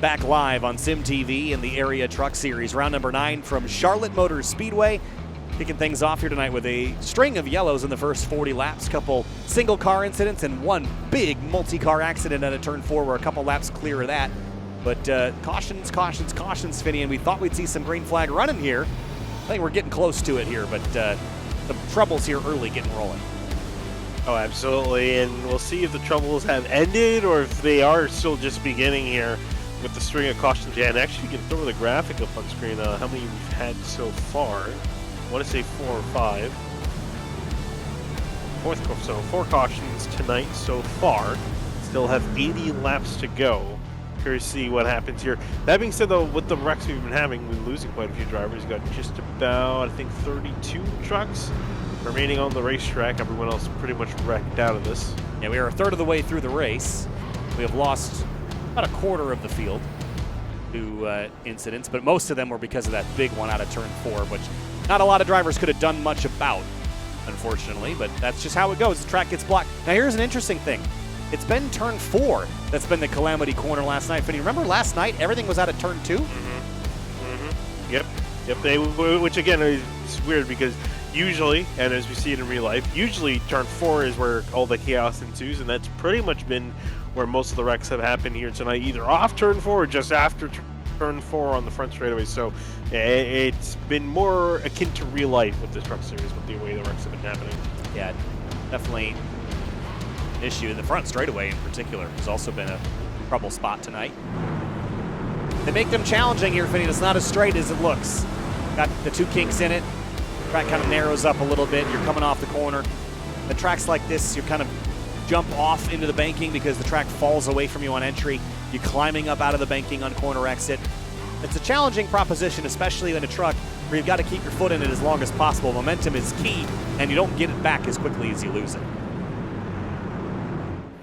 back live on SimTV in the Area Truck Series. Round number 9 from Charlotte Motor Speedway. Kicking things off here tonight with a string of yellows in the first 40 laps. Couple single car incidents and one big multi-car accident at a turn 4. We're a couple laps clear of that. But cautions, Finney, and we thought we'd see some green flag running here. I think we're getting close to it here, but some troubles here early getting rolling. Oh, absolutely, and we'll see if the troubles have ended or if they are still just beginning here with the string of cautions. Yeah, and actually you can throw the graphic up on screen, how many we've had so far. I want to say 4 or 5. So 4 cautions tonight so far. Still have 80 laps to go. Curious to see what happens here. That being said, though, with the wrecks we've been having, we're losing quite a few drivers. We've got just about, I think, 32 trucks remaining on the racetrack. Everyone else pretty much wrecked out of this. Yeah, we are a third of the way through the race. We have lost about a quarter of the field to incidents, but most of them were because of that big one out of turn 4, which not a lot of drivers could have done much about, unfortunately, but that's just how it goes. The track gets blocked. Now, here's an interesting thing. It's been turn 4 that's been the calamity corner last night. But you remember last night, everything was out of turn 2? Yep. Which, again, is weird because usually, and as we see it in real life, usually turn 4 is where all the chaos ensues, and that's pretty much been where most of the wrecks have happened here tonight, either off turn 4 or just after turn 4 on the front straightaway. So it's been more akin to real life with this truck series with the way the wrecks have been happening. Yeah, definitely an issue. The front straightaway in particular has also been a trouble spot tonight. They make them challenging here, Finney. It's not as straight as it looks. Got the 2 kinks in it. Track kind of narrows up a little bit. You're coming off the corner. The tracks like this, you kind of jump off into the banking because the track falls away from you on entry. You're climbing up out of the banking on corner exit. It's a challenging proposition, especially in a truck where you've got to keep your foot in it as long as possible. Momentum is key, and you don't get it back as quickly as you lose it.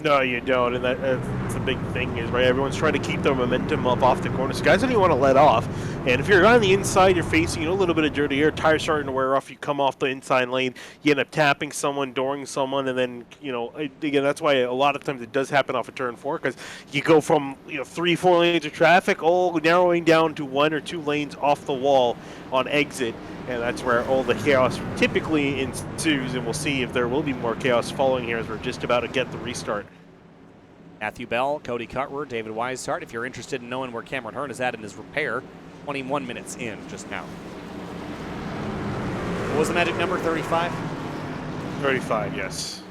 No, you don't, and that's the big thing is, right, everyone's trying to keep their momentum up off the corner, so guys don't even want to let off, and if you're on the inside, you're facing a little bit of dirty air, tires starting to wear off, you come off the inside lane, you end up tapping someone, dooring someone, and then, again, that's why a lot of times it does happen off of turn 4, because you go from, 3-4 lanes of traffic, all narrowing down to 1 or 2 lanes off the wall on exit. And that's where all the chaos typically ensues, and we'll see if there will be more chaos following here as we're just about to get the restart. Matthew Bell, Cody Cutwer, David Weishart. If you're interested in knowing where Cameron Hearn is at in his repair, 21 minutes in just now. What was the magic number, 35? 35, yes.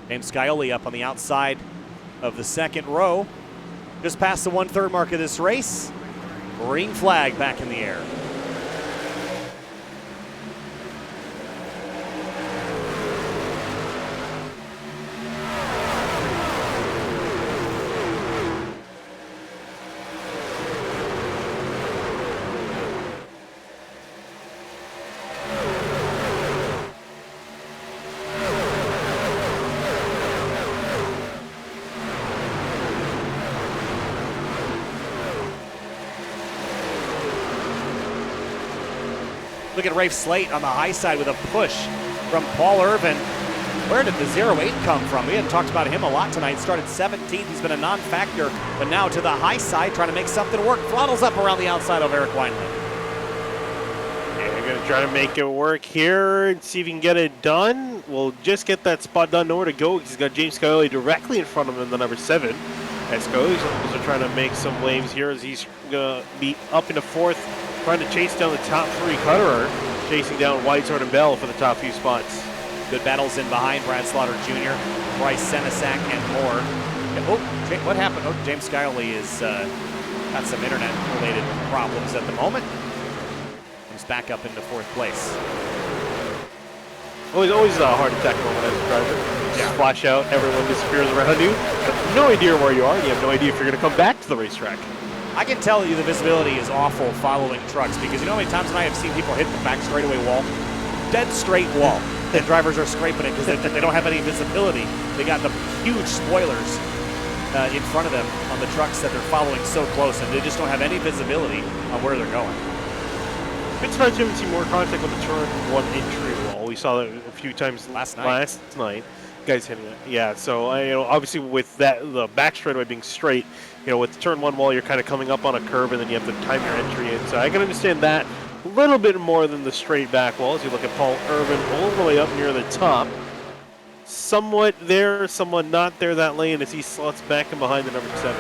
James Scioli up on the outside of the second row. Just past the 1/3 mark of this race. Green flag back in the air. Look at Rafe Slate on the high side with a push from Paul Irvin. Where did the 08 come from? We hadn't talked about him a lot tonight. Started 17th. He's been a non-factor, but now to the high side, trying to make something work. Throttles up around the outside of Eric Wineland. Yeah, we're going to try to make it work here and see if he can get it done. We'll just get that spot done. Nowhere to go. He's got James Scioli directly in front of him in the number 7. As Scioli's also trying to make some waves here as he's going to be up into 4th. Trying to chase down the top 3. Cutterer chasing down Weishart and Bell for the top few spots. Good battles in behind. Brad Slaughter Jr., Bryce Senesac, and more. Oh, what happened? Oh, James Scioli is got some internet-related problems at the moment. Comes back up into 4th place. Always a heart attack moment as a driver. Just flash out, everyone disappears around you. You have no idea where you are. You have no idea if you're going to come back to the racetrack. I can tell you the visibility is awful following trucks because you know how many times tonight I've seen people hit the back straightaway wall? Dead straight wall. And drivers are scraping it because they don't have any visibility. They got the huge spoilers in front of them on the trucks that they're following so close, and they just don't have any visibility on where they're going. Bit surprised you haven't seen more contact with the turn 1 entry wall. We saw that a few times last night. guy's hitting it. Yeah, so obviously with that, the back straightaway being straight, with turn one wall, you're kind of coming up on a curve, and then you have to time your entry in. So I can understand that a little bit more than the straight back wall. As you look at Paul Irvin all the way up near the top, somewhat there, somewhat not there that lane as he slots back in behind the number 7.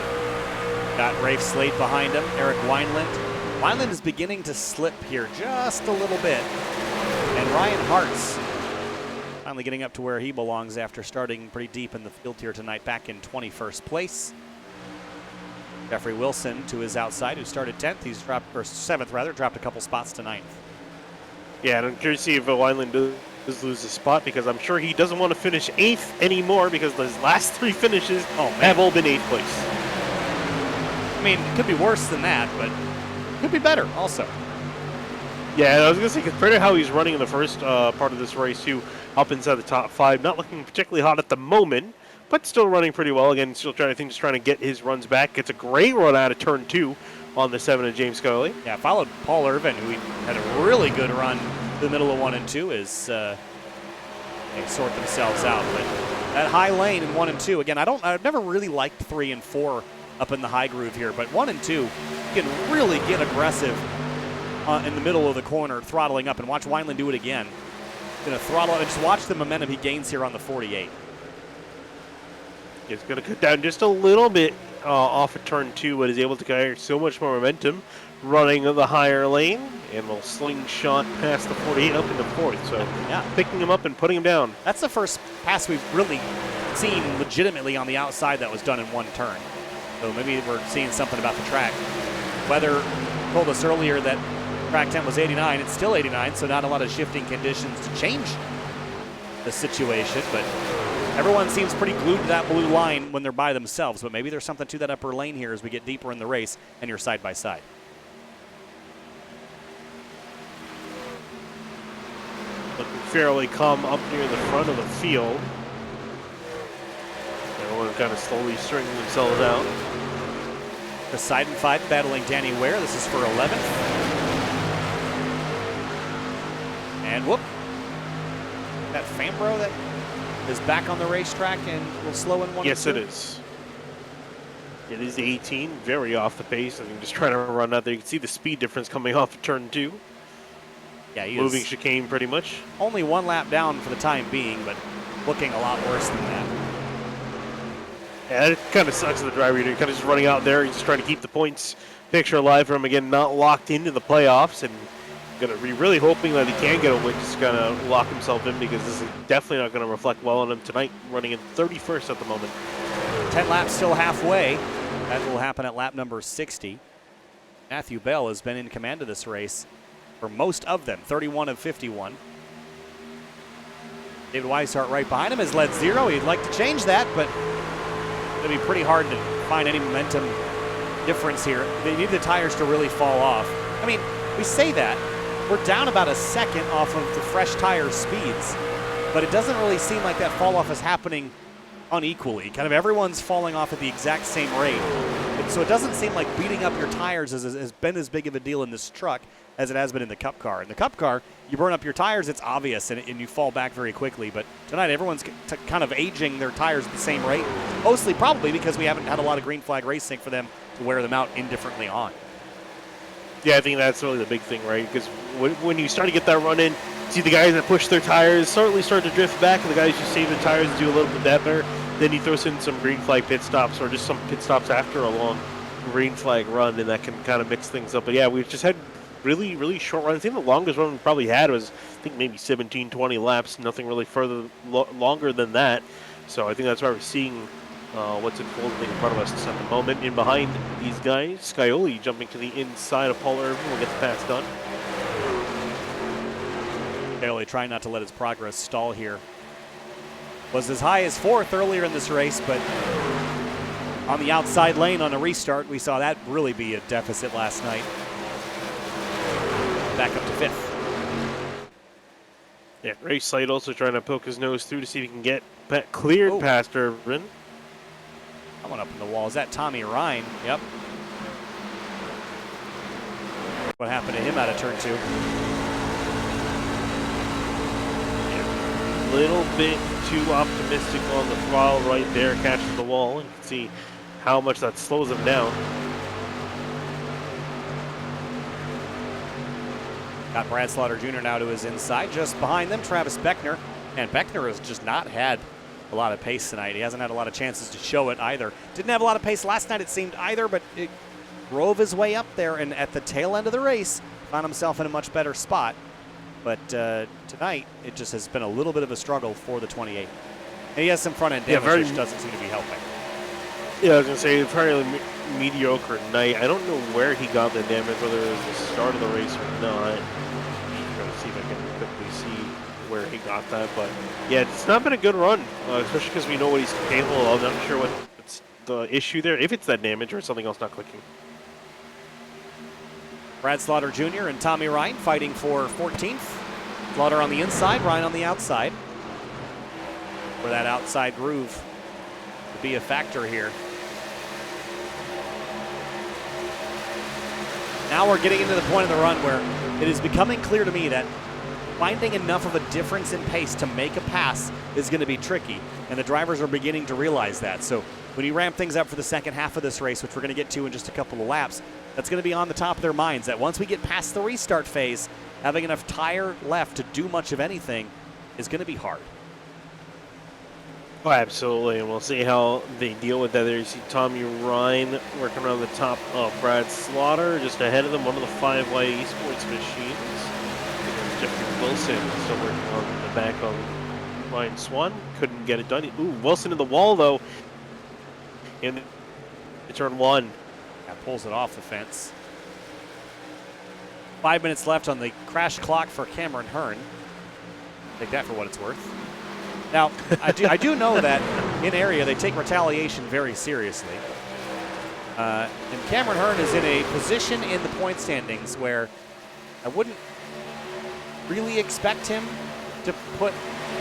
Got Rafe Slate behind him, Eric Wineland. Wineland is beginning to slip here just a little bit. And Ryan Hartz finally getting up to where he belongs after starting pretty deep in the field here tonight, back in 21st place. Jeffrey Wilson to his outside, who started 10th. He's dropped, or 7th rather, dropped a couple spots to 9th. Yeah, and I'm curious to see if Wineland does lose a spot, because I'm sure he doesn't want to finish 8th anymore, because his last 3 finishes have all been 8th place. I mean, it could be worse than that, but it could be better also. Yeah, I was going to say, compared to how he's running in the first part of this race, too, up inside the top 5, not looking particularly hot at the moment, but still running pretty well. Again, still trying to get his runs back. Gets a great run out of turn 2 on the 7 of James Scully. Yeah, followed Paul Irvin, who had a really good run in the middle of 1 and 2 as they sort themselves out. But that high lane in 1 and 2, again, I've never really liked 3 and 4 up in the high groove here, but 1 and 2, you can really get aggressive in the middle of the corner, throttling up, and watch Wineland do it again. Going to throttle up and just watch the momentum he gains here on the 48. It's going to cut down just a little bit off of turn 2, but is able to carry so much more momentum running the higher lane, and will slingshot past the 48 up into 4th. So yeah, picking him up and putting him down. That's the first pass we've really seen legitimately on the outside that was done in 1 turn. So maybe we're seeing something about the track. Weather told us earlier that track temp was 89. It's still 89, so not a lot of shifting conditions to change the situation, but everyone seems pretty glued to that blue line when they're by themselves, but maybe there's something to that upper lane here as we get deeper in the race and you're side by side. Looking fairly calm up near the front of the field. Everyone kind of slowly stringing themselves out. Poseidon 5 battling Danny Ware. This is for 11th. And whoop. That Fambro that is back on the racetrack and will slow in 1 Yes, and 2. it is. It is 18, very off the pace. I mean, just trying to run out there. You can see the speed difference coming off of turn 2. Yeah, he moving is chicane pretty much. only 1 lap down for the time being, but looking a lot worse than that. Yeah, it kind of sucks as the driver. You're kind of just running out there. He's just trying to keep the points picture alive for him. Again, not locked into the playoffs, and going to be really hoping that he can get a win, just going to lock himself in, because this is definitely not going to reflect well on him tonight, running in 31st at the moment. 10 laps still halfway. That will happen at lap number 60. Matthew Bell has been in command of this race for most of them, 31 of 51. David Weishart right behind him has led 0. He'd like to change that, but it'll be pretty hard to find any momentum difference here. They need the tires to really fall off. I mean, we say that. We're down about a second off of the fresh tire speeds, but it doesn't really seem like that fall off is happening unequally. Kind of everyone's falling off at the exact same rate. So it doesn't seem like beating up your tires has been as big of a deal in this truck as it has been in the Cup car. In the Cup car, you burn up your tires, it's obvious, and you fall back very quickly. But tonight, everyone's kind of aging their tires at the same rate, mostly probably because we haven't had a lot of green flag racing for them to wear them out indifferently on. Yeah, I think that's really the big thing, right? Because when you start to get that run in, see the guys that push their tires certainly start to drift back, and the guys who save the tires do a little bit better. Then he throws in some green flag pit stops, or just some pit stops after a long green flag run, and that can kind of mix things up. But yeah, we've just had really, really short runs. I think the longest run we probably had was, I think, maybe 17, 20 laps. Nothing really further longer than that. So I think that's why we're seeing what's unfolding in front of us at the moment. In behind these guys, Scioli jumping to the inside of Paul Irvin will get the pass done. Scioli trying not to let his progress stall here. Was as high as 4th earlier in this race, but on the outside lane on a restart, we saw that really be a deficit last night. Back up to 5th. Yeah, Ray Slade also trying to poke his nose through to see if he can get cleared past Irvin. That one up in the wall. Is that Tommy Ryan? Yep. What happened to him out of turn 2? Little bit too optimistic Mystic on the throttle right there, catches the wall, and you can see how much that slows him down. Got Brad Slaughter Jr. now to his inside. Just behind them, Travis Beckner. And Beckner has just not had a lot of pace tonight. He hasn't had a lot of chances to show it either. Didn't have a lot of pace last night, it seemed, either, but it drove his way up there, and at the tail end of the race, found himself in a much better spot. But tonight, it just has been a little bit of a struggle for the 28. And he has some front-end damage, which doesn't seem to be helping. Yeah, I was going to say, fairly mediocre night. I don't know where he got the damage, whether it was the start of the race or not. I'm going to see if I can quickly see where he got that. But, yeah, it's not been a good run, especially because we know what he's capable of. I'm not sure what's the issue there, if it's that damage or something else not clicking. Brad Slaughter Jr. and Tommy Ryan fighting for 14th. Slaughter on the inside, Ryan on the outside. For that outside groove to be a factor here. Now we're getting into the point of the run where it is becoming clear to me that finding enough of a difference in pace to make a pass is going to be tricky, and the drivers are beginning to realize that. So when you ramp things up for the second half of this race, which we're going to get to in just a couple of laps, that's going to be on the top of their minds, that once we get past the restart phase, having enough tire left to do much of anything is going to be hard. Oh, absolutely, and we'll see how they deal with that. There you see Tommy Ryan working around the top of Brad Slaughter, just ahead of them, one of the 5Y Esports machines. And Jeffrey Wilson still working on the back of Ryan Swan. Couldn't get it done. Ooh, Wilson in the wall, though, in turn one. That pulls it off the fence. 5 minutes left on the crash clock for Cameron Hearn. Take that for what it's worth. Now, I do know that in area they take retaliation very seriously. And Cameron Hearn is in a position in the point standings where I wouldn't really expect him to put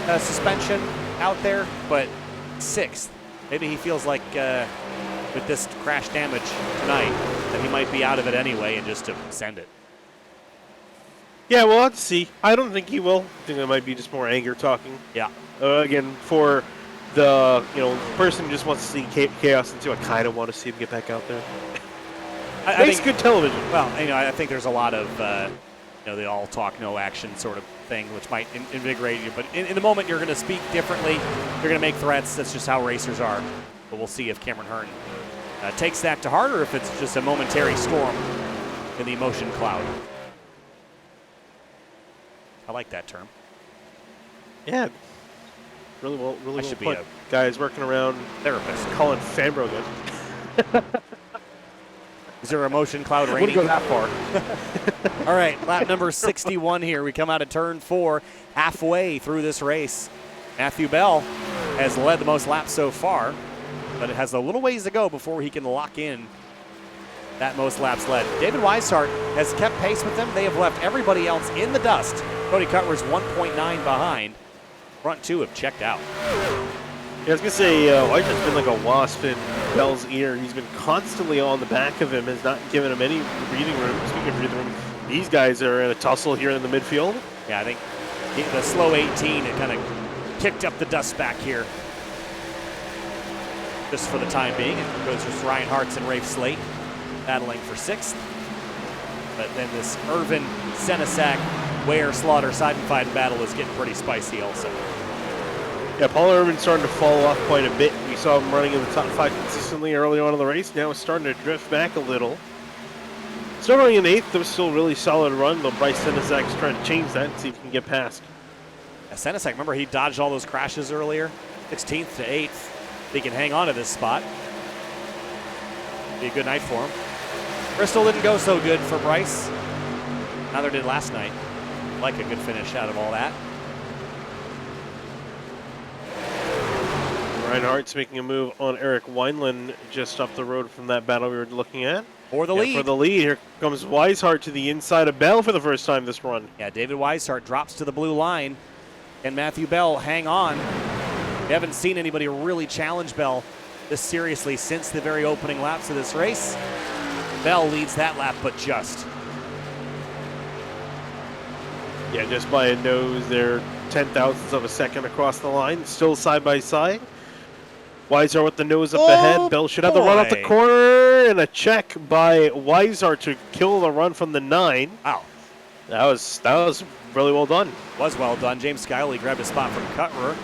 a suspension out there, but 6th. Maybe he feels like with this crash damage tonight that he might be out of it anyway and just to send it. Yeah, we'll have to see. I don't think he will. I think that might be just more anger talking. Yeah. Again, for the person who just wants to see chaos and I kind of want to see him get back out there. I think good television. Well, I think there's a lot of the all talk, no action sort of thing, which might invigorate you. But in the moment, you're going to speak differently. You're going to make threats. That's just how racers are. But we'll see if Cameron Hearn takes that to heart or if it's just a momentary storm in the emotion cloud. I like that term. Yeah. Really well should put. be a guys working around therapist. Colin Fambro good. Is there a motion cloud Wouldn't raining? go that far. All right, lap number 61 here. We come out of turn 4 halfway through this race. Matthew Bell has led the most laps so far, but it has a little ways to go before he can lock in that most laps led. David Weishart has kept pace with them. They have left everybody else in the dust. Cody Cutler's 1.9 behind. Front 2 have checked out. Yeah, I was going to say, Weishart's been like a wasp in Bell's ear. He's been constantly on the back of him, has not given him any breathing room. Speaking of breathing room, these guys are in a tussle here in the midfield. Yeah, I think the slow 18, it kind of kicked up the dust back here. Just for the time being. It goes with Ryan Hartz and Rafe Slate battling for 6th. But then this Irvin, Senesac, Ware, Slaughter side-and-side battle is getting pretty spicy also. Yeah, Paul Irvin's starting to fall off quite a bit. We saw him running in the top 5 consistently early on in the race. Now it's starting to drift back a little. Still running in 8th, though still really solid run, though Bryce Senesac's trying to change that and see if he can get past. Yeah, Senesac, remember he dodged all those crashes earlier? 16th to 8th. If he can hang on to this spot, be a good night for him. Bristol didn't go so good for Bryce. Neither did last night. Like a good finish out of all that. Reinhardt's making a move on Eric Wineland just up the road from that battle we were looking at. For the lead. For the lead, here comes Weishart to the inside of Bell for the first time this run. Yeah, David Weishart drops to the blue line, and Matthew Bell hang on. We haven't seen anybody really challenge Bell this seriously since the very opening laps of this race. Bell leads that lap, but just. Yeah, just by a nose there. 0.010 of a second across the line. Still side by side. Weishart with the nose up ahead. Bell should have the run off the boy. corner, and a check by Weishart to kill the run from the 9. Wow. That was really well done. Was well done. James Skyley grabbed a spot from Cutrer.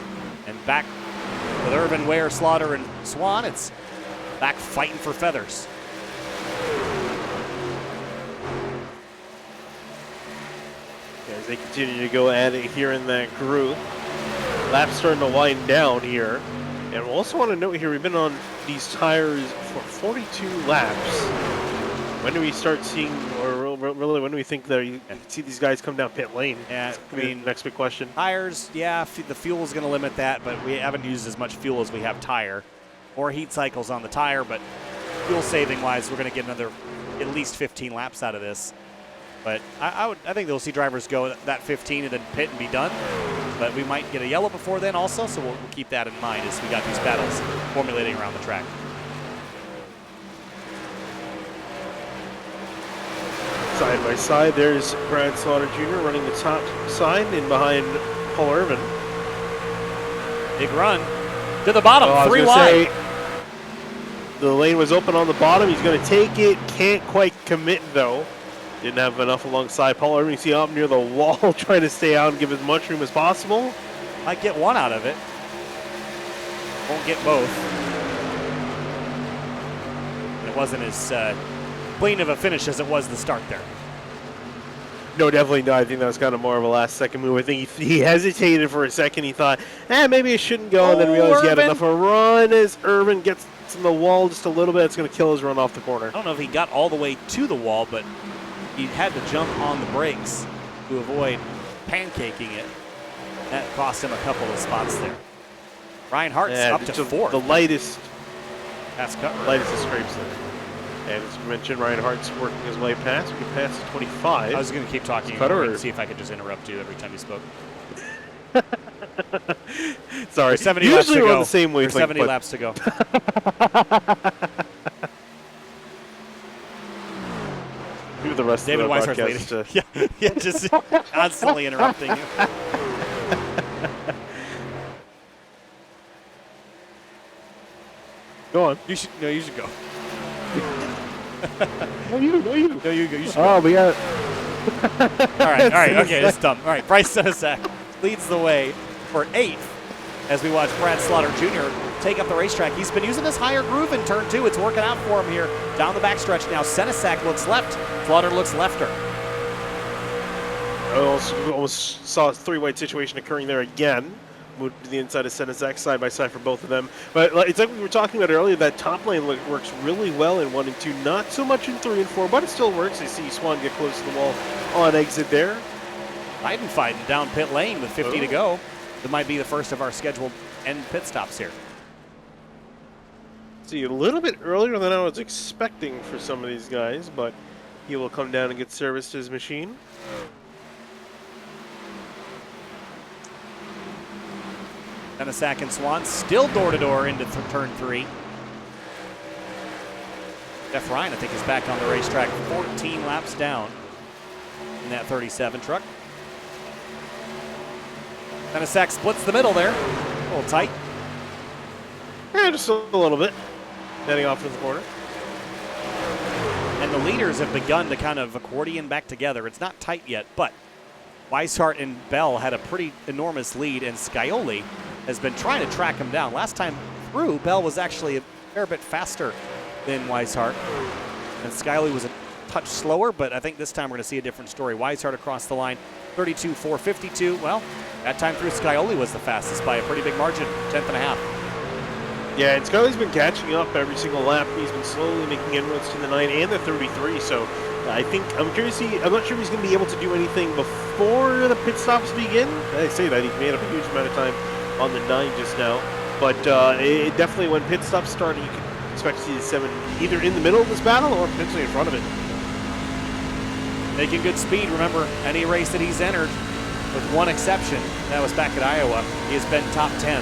And back with Irvin, Ware, Slaughter, and Swan. It's back fighting for feathers. As they continue to go at it here in that group. Laps starting to wind down here. And we also want to note here, we've been on these tires for 42 laps. When do we start seeing, or really when do we think that you see these guys come down pit lane? Yeah, I mean, next big question. Tires, yeah, the fuel is going to limit that, but we haven't used as much fuel as we have tire. More heat cycles on the tire, but fuel saving wise, we're going to get another at least 15 laps out of this. But I think they'll see drivers go that 15 and then pit and be done. But we might get a yellow before then also, so we'll keep that in mind as we got these battles formulating around the track. Side by side, there's Brad Slaughter Jr. running the top side in behind Paul Irvin. Big run to the bottom, Oh, 3 wide. The lane was open on the bottom. He's going to take it. Can't quite commit, though. Didn't have enough alongside Paul Irvin. You see up near the wall trying to stay out and give as much room as possible. Might get one out of it. Won't get both. It wasn't as clean of a finish as it was the start there. No, definitely not. I think that was kind of more of a last-second move. I think he hesitated for a second. He thought, maybe it shouldn't go, and then realized he had enough of a run as Irvin gets in the wall just a little bit. It's going to kill his run off the corner. I don't know if he got all the way to the wall, but he had to jump on the brakes to avoid pancaking it. That cost him a couple of spots there. Ryan Hart's up to 4th. The lightest That's Cutler. of scrapes there. And as we mentioned, Ryan Hart's working his way past. We can pass to 25. I was going to keep talking and see if I could just interrupt you every time you spoke. Sorry. There's 70 Usually laps to we're go. on the same There's wavelength. 70 laps to go. Do the rest David of the Weishart's podcast. leading. Yeah, just constantly interrupting you. Go on. You should go. No, you. No, you go. You should go. Oh, we got. All right, okay, it's dumb. All right, Bryce Senesac leads the way for 8th as we watch Brad Slaughter Jr. take up the racetrack. He's been using this higher groove in turn 2. It's working out for him here down the backstretch now. Senesac looks left, Slaughter looks lefter. Almost saw a 3-wide situation occurring there again. Moved to the inside of Senesac, side by side for both of them. But it's like we were talking about earlier, that top lane works really well in 1 and 2. Not so much in 3 and 4, but it still works. I see Swan get close to the wall on exit there. Biden fighting down pit lane with 50 to go. That might be the first of our scheduled end pit stops here. See, a little bit earlier than I was expecting for some of these guys, but he will come down and get service to his machine. Senesac and Swan still door-to-door into turn 3. Jeff Ryan, I think, is back on the racetrack 14 laps down in that 37 truck. Senesac splits the middle there. A little tight. Yeah, just a little bit. Heading off to the corner. And the leaders have begun to kind of accordion back together. It's not tight yet, but Weishart and Bell had a pretty enormous lead, and Scioli has been trying to track him down. Last time through, Bell was actually a fair bit faster than Weishart, and Scioli was a touch slower, but I think this time we're going to see a different story. Weishart across the line, 32.452. Well, that time through, Scioli was the fastest by a pretty big margin, 10th and a half. Yeah, and Scully's been catching up every single lap. He's been slowly making inroads to the 9 and the 33, so I think, I'm curious to see, I'm not sure if he's going to be able to do anything before the pit stops begin. I say that, he made up a huge amount of time on the 9 just now, but it definitely, when pit stops start, you can expect to see the 7 either in the middle of this battle or potentially in front of it. Making good speed. Remember, any race that he's entered, with one exception, that was back at Iowa, he has been top 10.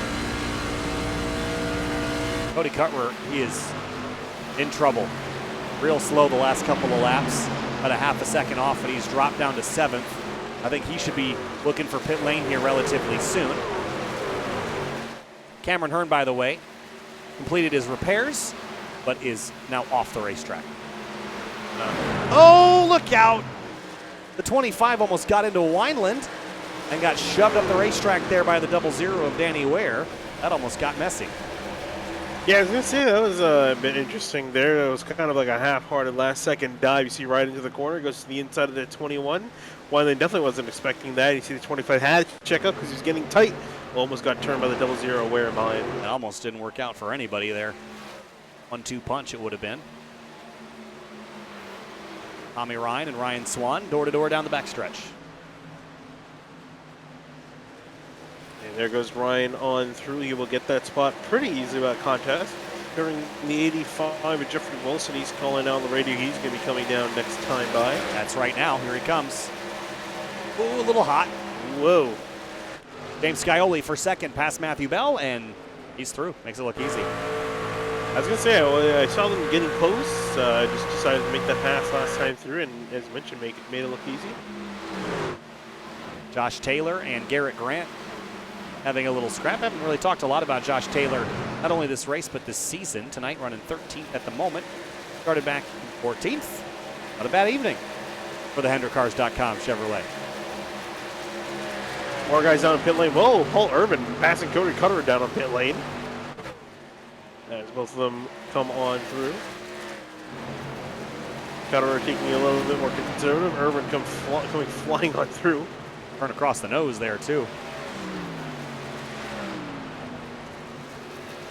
Cody Cutler, he is in trouble. Real slow the last couple of laps, about a half a second off, and he's dropped down to 7th. I think he should be looking for pit lane here relatively soon. Cameron Hearn, by the way, completed his repairs, but is now off the racetrack. Oh, look out! The 25 almost got into Wineland and got shoved up the racetrack there by the 00 of Danny Ware. That almost got messy. Yeah, I was going to say that was a bit interesting there. It was kind of like a half-hearted last-second dive. You see right into the corner, goes to the inside of the 21. Wineland definitely wasn't expecting that. You see the 25 had to check up because he was getting tight. Almost got turned by the 00 Ware behind. It almost didn't work out for anybody there. 1-2 punch it would have been. Tommy Ryan and Ryan Swan, door-to-door down the backstretch. And there goes Ryan on through. He will get that spot pretty easily without contest. During the 85 of Jeffrey Wilson, he's calling out on the radio. He's going to be coming down next time by. That's right now. Here he comes. Ooh, a little hot. Whoa. James Scioli for second, past Matthew Bell, and he's through. Makes it look easy. I was going to say, I saw them getting close. Just decided to make that pass last time through, and as mentioned, made it look easy. Josh Taylor and Garrett Grant having a little scrap. Haven't really talked a lot about Josh Taylor, not only this race, but this season. Tonight running 13th at the moment. Started back 14th. Not a bad evening for the HendrickCars.com Chevrolet. More guys down in pit lane. Whoa, Paul Urban passing Cody Cutter down on pit lane. As both of them come on through. Cutter taking a little bit more conservative. Urban coming flying on through. Turn across the nose there, too.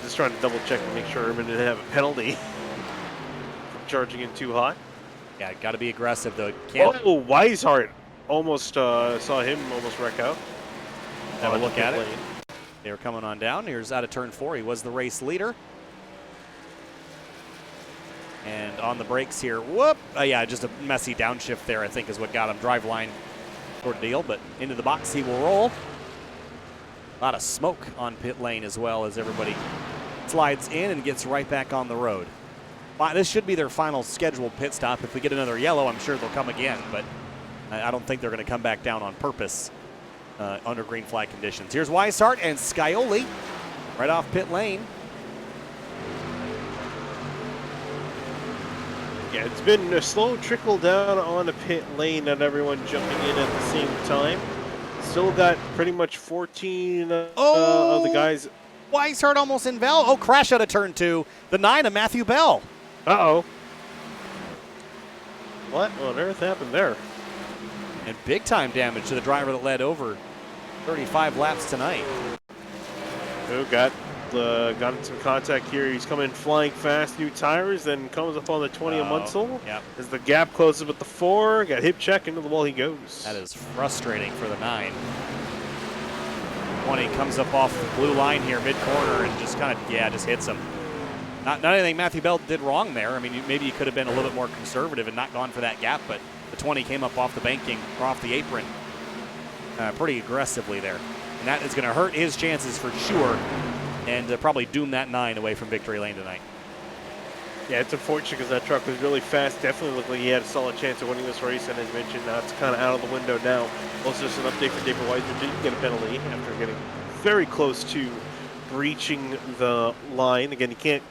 Just trying to double check to make sure Urban didn't have a penalty from charging in too hot. Yeah, got to be aggressive, though. Can't Weishart almost saw him almost wreck out. have a look at it. They were coming on down. Here's out of turn 4. He was the race leader. And on the brakes here, whoop. Yeah, just a messy downshift there, I think, is what got him. Drive line sort of deal, but into the box he will roll. A lot of smoke on pit lane as well as everybody slides in and gets right back on the road. This should be their final scheduled pit stop. If we get another yellow, I'm sure they'll come again, but I don't think they're going to come back down on purpose under green flag conditions. Here's Weishart and Scioli right off pit lane. Yeah, it's been a slow trickle down on the pit lane, not everyone jumping in at the same time. Still got pretty much 14 of the guys. Weishart almost in Bell. Oh, crash out of turn 2. The 9 of Matthew Bell. Uh-oh. What on earth happened there? And big time damage to the driver that led over 35 laps tonight. Who got in some contact here. He's coming flying fast, new tires, then comes up on the 20 of Munsell. Yep. As the gap closes with the 4, got hip check, into the wall he goes. That is frustrating for the 9. 20 comes up off the blue line here mid-corner and just kind of, just hits him. Not anything Matthew Bell did wrong there. I mean, maybe you could have been a little bit more conservative and not gone for that gap, but the 20 came up off the banking or off the apron pretty aggressively there. And that is going to hurt his chances for sure and probably doom that 9 away from victory lane tonight. Yeah, it's unfortunate because that truck was really fast. Definitely looked like he had a solid chance of winning this race, and as mentioned, now it's kind of out of the window now. Also, just an update for David Weiser. Didn't get a penalty after getting very close to breaching the line. Again, he can't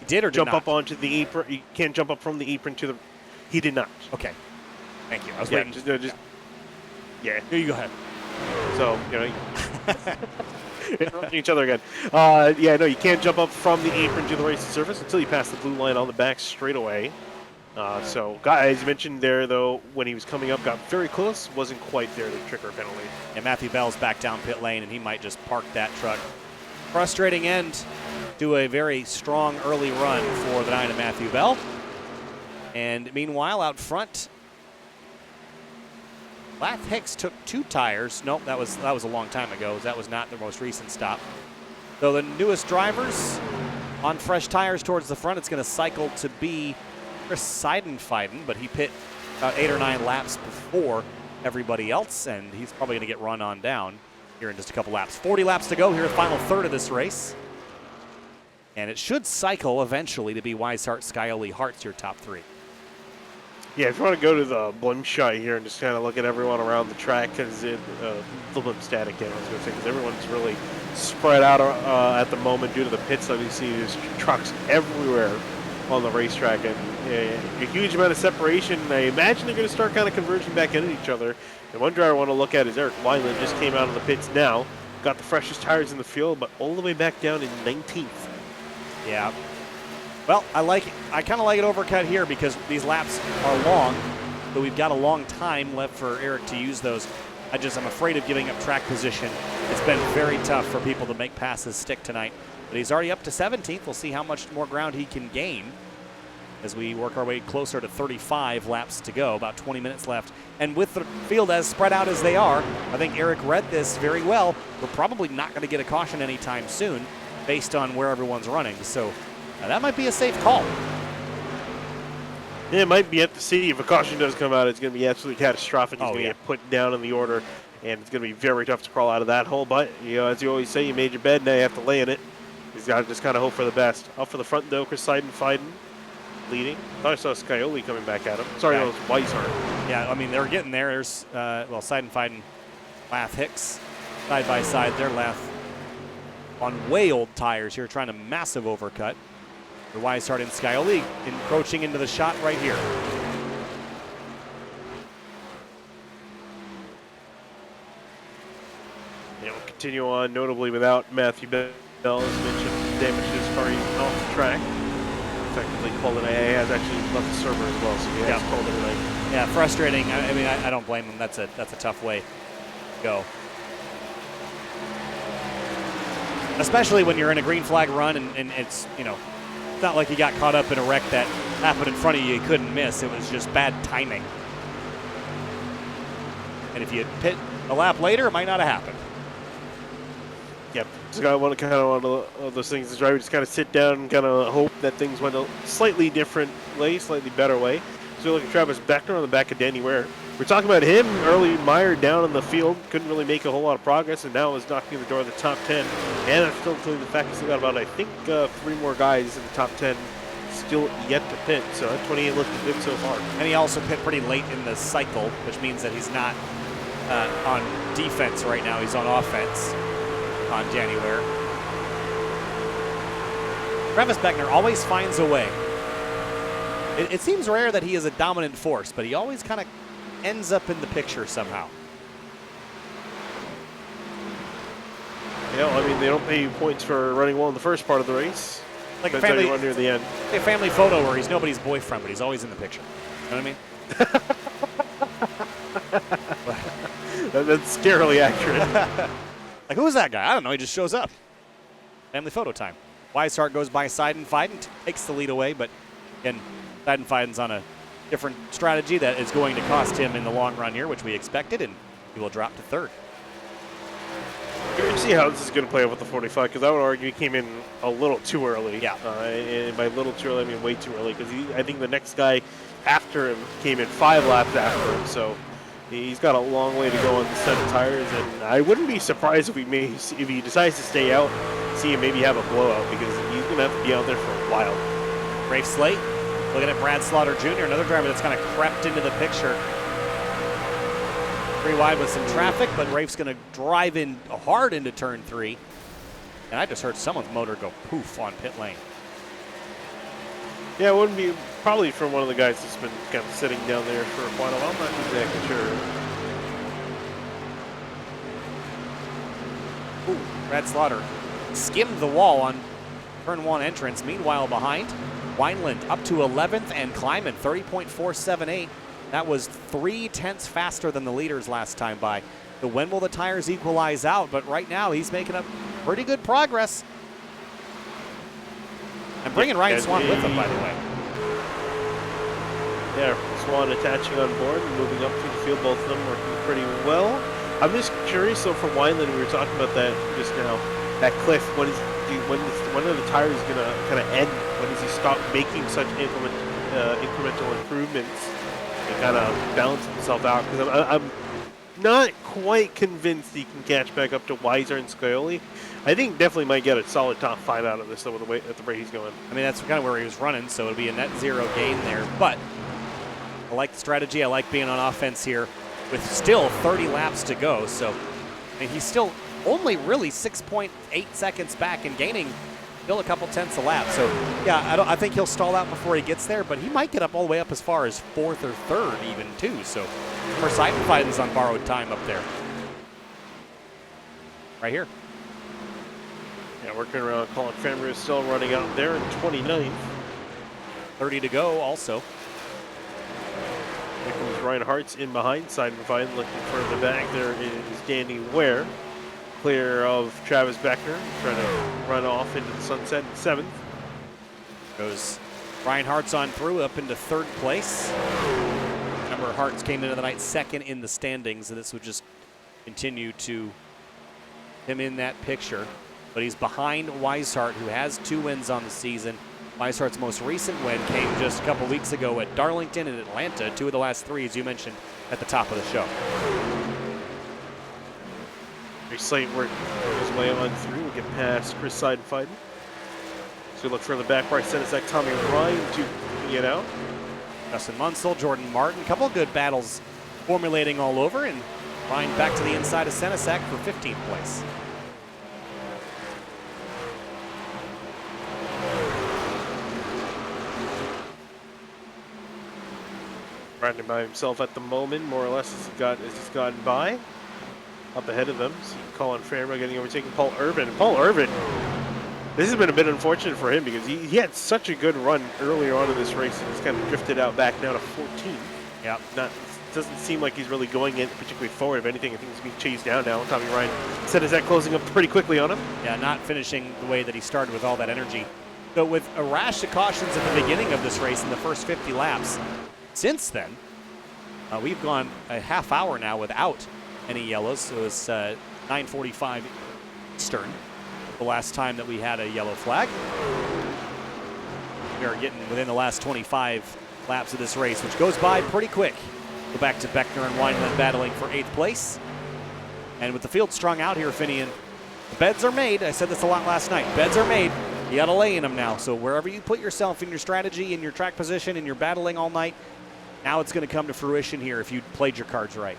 jump up onto the apron. You can't jump up from the apron to the. He did not. Okay. Thank you. I was waiting. Yeah. Here you go ahead. So, interrupting each other again. You can't jump up from the apron to the racing surface until you pass the blue line on the back straightaway. So, as you mentioned there, though, when he was coming up, got very close, wasn't quite there to trigger a penalty. And Matthew Bell's back down pit lane, and he might just park that truck. Frustrating end to a very strong early run for the 9 of Matthew Bell. And meanwhile, out front, Lath Hicks took 2 tires. Nope, that was a long time ago. That was not their most recent stop. So the newest drivers on fresh tires towards the front, it's going to cycle to be Chris Seidenfeiden, but he pit about 8 or 9 laps before everybody else, and he's probably going to get run on down here in just a couple laps. 40 laps to go here, the final third of this race. And it should cycle eventually to be Weishart, Scioli, Hartz, your top 3. Yeah, if you want to go to the blimp shot here and just kind of look at everyone around the track, because the blimp static game, I was going to say, because everyone's really spread out at the moment due to the pits that we see. There's trucks everywhere on the racetrack, and a huge amount of separation. I imagine they're going to start kind of converging back into each other. And one driver I want to look at is Eric Wineland. Just came out of the pits now, got the freshest tires in the field, but all the way back down in 19th. Yeah. Well, I kind of like it overcut here because these laps are long, but we've got a long time left for Eric to use those. I'm afraid of giving up track position. It's been very tough for people to make passes stick tonight, but he's already up to 17th. We'll see how much more ground he can gain as we work our way closer to 35 laps to go, about 20 minutes left. And with the field as spread out as they are, I think Eric read this very well. We're probably not going to get a caution anytime soon based on where everyone's running. So that might be a safe call. Yeah, it might be yet to see. If a caution does come out, it's going to be absolutely catastrophic. He's going to yeah. get put down in the order, and it's going to be very tough to crawl out of that hole. But, as you always say, you made your bed, now you have to lay in it. He's got to just kind of hope for the best. Up for the front, though, Chris Seidenfeiden leading. I thought I saw Scioli coming back at him. Sorry, that was Weishart. Yeah, I mean, they're getting there. There's, Seidenfeiden, Lath Hicks, side by side. They're Lath on way old tires here, trying a massive overcut. The Weishart and Scioli encroaching into the shot right here. Yeah, we'll continue on, notably without Matthew Bell, as mentioned, damaged his car even off the track. Effectively called it. He has actually left the server as well, so he has called it a night. Yeah, frustrating. I mean, I don't blame him. That's a tough way to go. Especially when you're in a green flag run and it's, it's not like you got caught up in a wreck that happened in front of you couldn't miss. It was just bad timing. And if you pit a lap later, it might not have happened. Yep. Just kind of one of those things. The driver just kind of sit down and kind of hope that things went a slightly different way, slightly better way. So we look at Travis Beckner on the back of Danny Ware. We're talking about him early, mired down in the field, couldn't really make a whole lot of progress, and now is knocking on the door of the top 10. And that's still including the fact he's still got about, I think, 3 more guys in the top 10 still yet to pit. So that 28 looking good so far. And he also pit pretty late in the cycle, which means that he's not on defense right now. He's on offense on Danny Ware. Travis Beckner always finds a way. It seems rare that he is a dominant force, but he always kind of ends up in the picture somehow. Yeah, I mean, they don't pay you points for running well in the first part of the race. Like a family run near the end. A family photo where he's nobody's boyfriend, but he's always in the picture. You know what I mean? That's scarily accurate. Like, who is that guy? I don't know. He just shows up. Family photo time. Weishart goes by Seidenfeiden, takes the lead away, but again, Seidenfeiden's on a different strategy that is going to cost him in the long run here, which we expected, and he will drop to third. You can see how this is going to play out with the 45, because I would argue he came in a little too early. Yeah. And by little too early, I mean way too early, because I think the next guy after him came in 5 laps after him, so he's got a long way to go on the set of tires, and I wouldn't be surprised if he decides to stay out, see him maybe have a blowout, because he's going to have to be out there for a while. Rafe Slate, looking at Brad Slaughter Jr., another driver that's kind of crept into the picture. 3 wide with some traffic, but Rafe's going to drive in hard into turn 3. And I just heard someone's motor go poof on pit lane. Yeah, it wouldn't be probably from one of the guys that's been kind of sitting down there for quite a while. I'm not exactly sure. Ooh, Brad Slaughter skimmed the wall on turn 1 entrance. Meanwhile, behind, Wineland up to 11th and climbing 30.478. That was 3/10 faster than the leaders last time by. So when will the tires equalize out? But right now, he's making up pretty good progress. And bringing Ryan Swan with him, by the way. Yeah, Swan attaching on board and moving up through the field. Both of them working pretty well. I'm just curious, though, for Wineland, we were talking about that just now. That cliff, when are the tires going to kind of end? When does he stop making such incremental improvements and kind of balance himself out? Because I'm not quite convinced he can catch back up to Weiser and Scioli. I think definitely might get a solid top 5 out of this, though, with the rate he's going. I mean, that's kind of where he was running, so it'll be a net zero gain there. But I like the strategy. I like being on offense here with still 30 laps to go. So, and he's still only really 6.8 seconds back and gaining still a couple tenths a lap. So, yeah, I think he'll stall out before he gets there, but he might get up all the way up as far as fourth or third even, too. So, Seidenfreiden's on borrowed time up there. Right here. Yeah, working around. Colin Farmer is still running out there in 29th. 30 to go also. Here comes Ryan Hartz in behind. Seidenfreiden looking further back. There is Danny Ware. Clear of Travis Beckner, trying to run off into the sunset in 7th. Goes Ryan Hartz on through up into 3rd place. Remember, Hartz came into the night 2nd in the standings, and this would just continue to him in that picture. But he's behind Weishart, who has 2 wins on the season. Weishart's most recent win came just a couple weeks ago at Darlington and Atlanta, 2 of the last 3, as you mentioned at the top of the show. Slate work his way on through. We'll get past Chris Seidenfreiden. So look further back, Bryce Senesac, Tommy Ryan to get out. Justin Munsell, Jordan Martin, a couple of good battles formulating all over, and Ryan back to the inside of Senesac for 15th place. Brandon by himself at the moment, more or less, as he's gotten by. Up ahead of them, see Colin Farmer getting overtaken. Paul Urban. Paul Urban, this has been a bit unfortunate for him because he had such a good run earlier on in this race and he's kind of drifted out back now to 14. Yeah. Doesn't seem like he's really going in particularly forward. If anything, I think he's being chased down now. Tommy Ryan said is that closing up pretty quickly on him. Yeah, not finishing the way that he started with all that energy. So with a rash of cautions at the beginning of this race in the first 50 laps, since then, we've gone a half hour now without any yellows. So it was 9:45 Eastern the last time that we had a yellow flag. We are getting within the last 25 laps of this race, which goes by pretty quick. Go back to Beckner and Wineland battling for 8th place. And with the field strung out here, Finian, the beds are made. I said this a lot last night. Beds are made. You got to lay in them now. So wherever you put yourself in your strategy, in your track position, and you're battling all night, now it's going to come to fruition here if you played your cards right.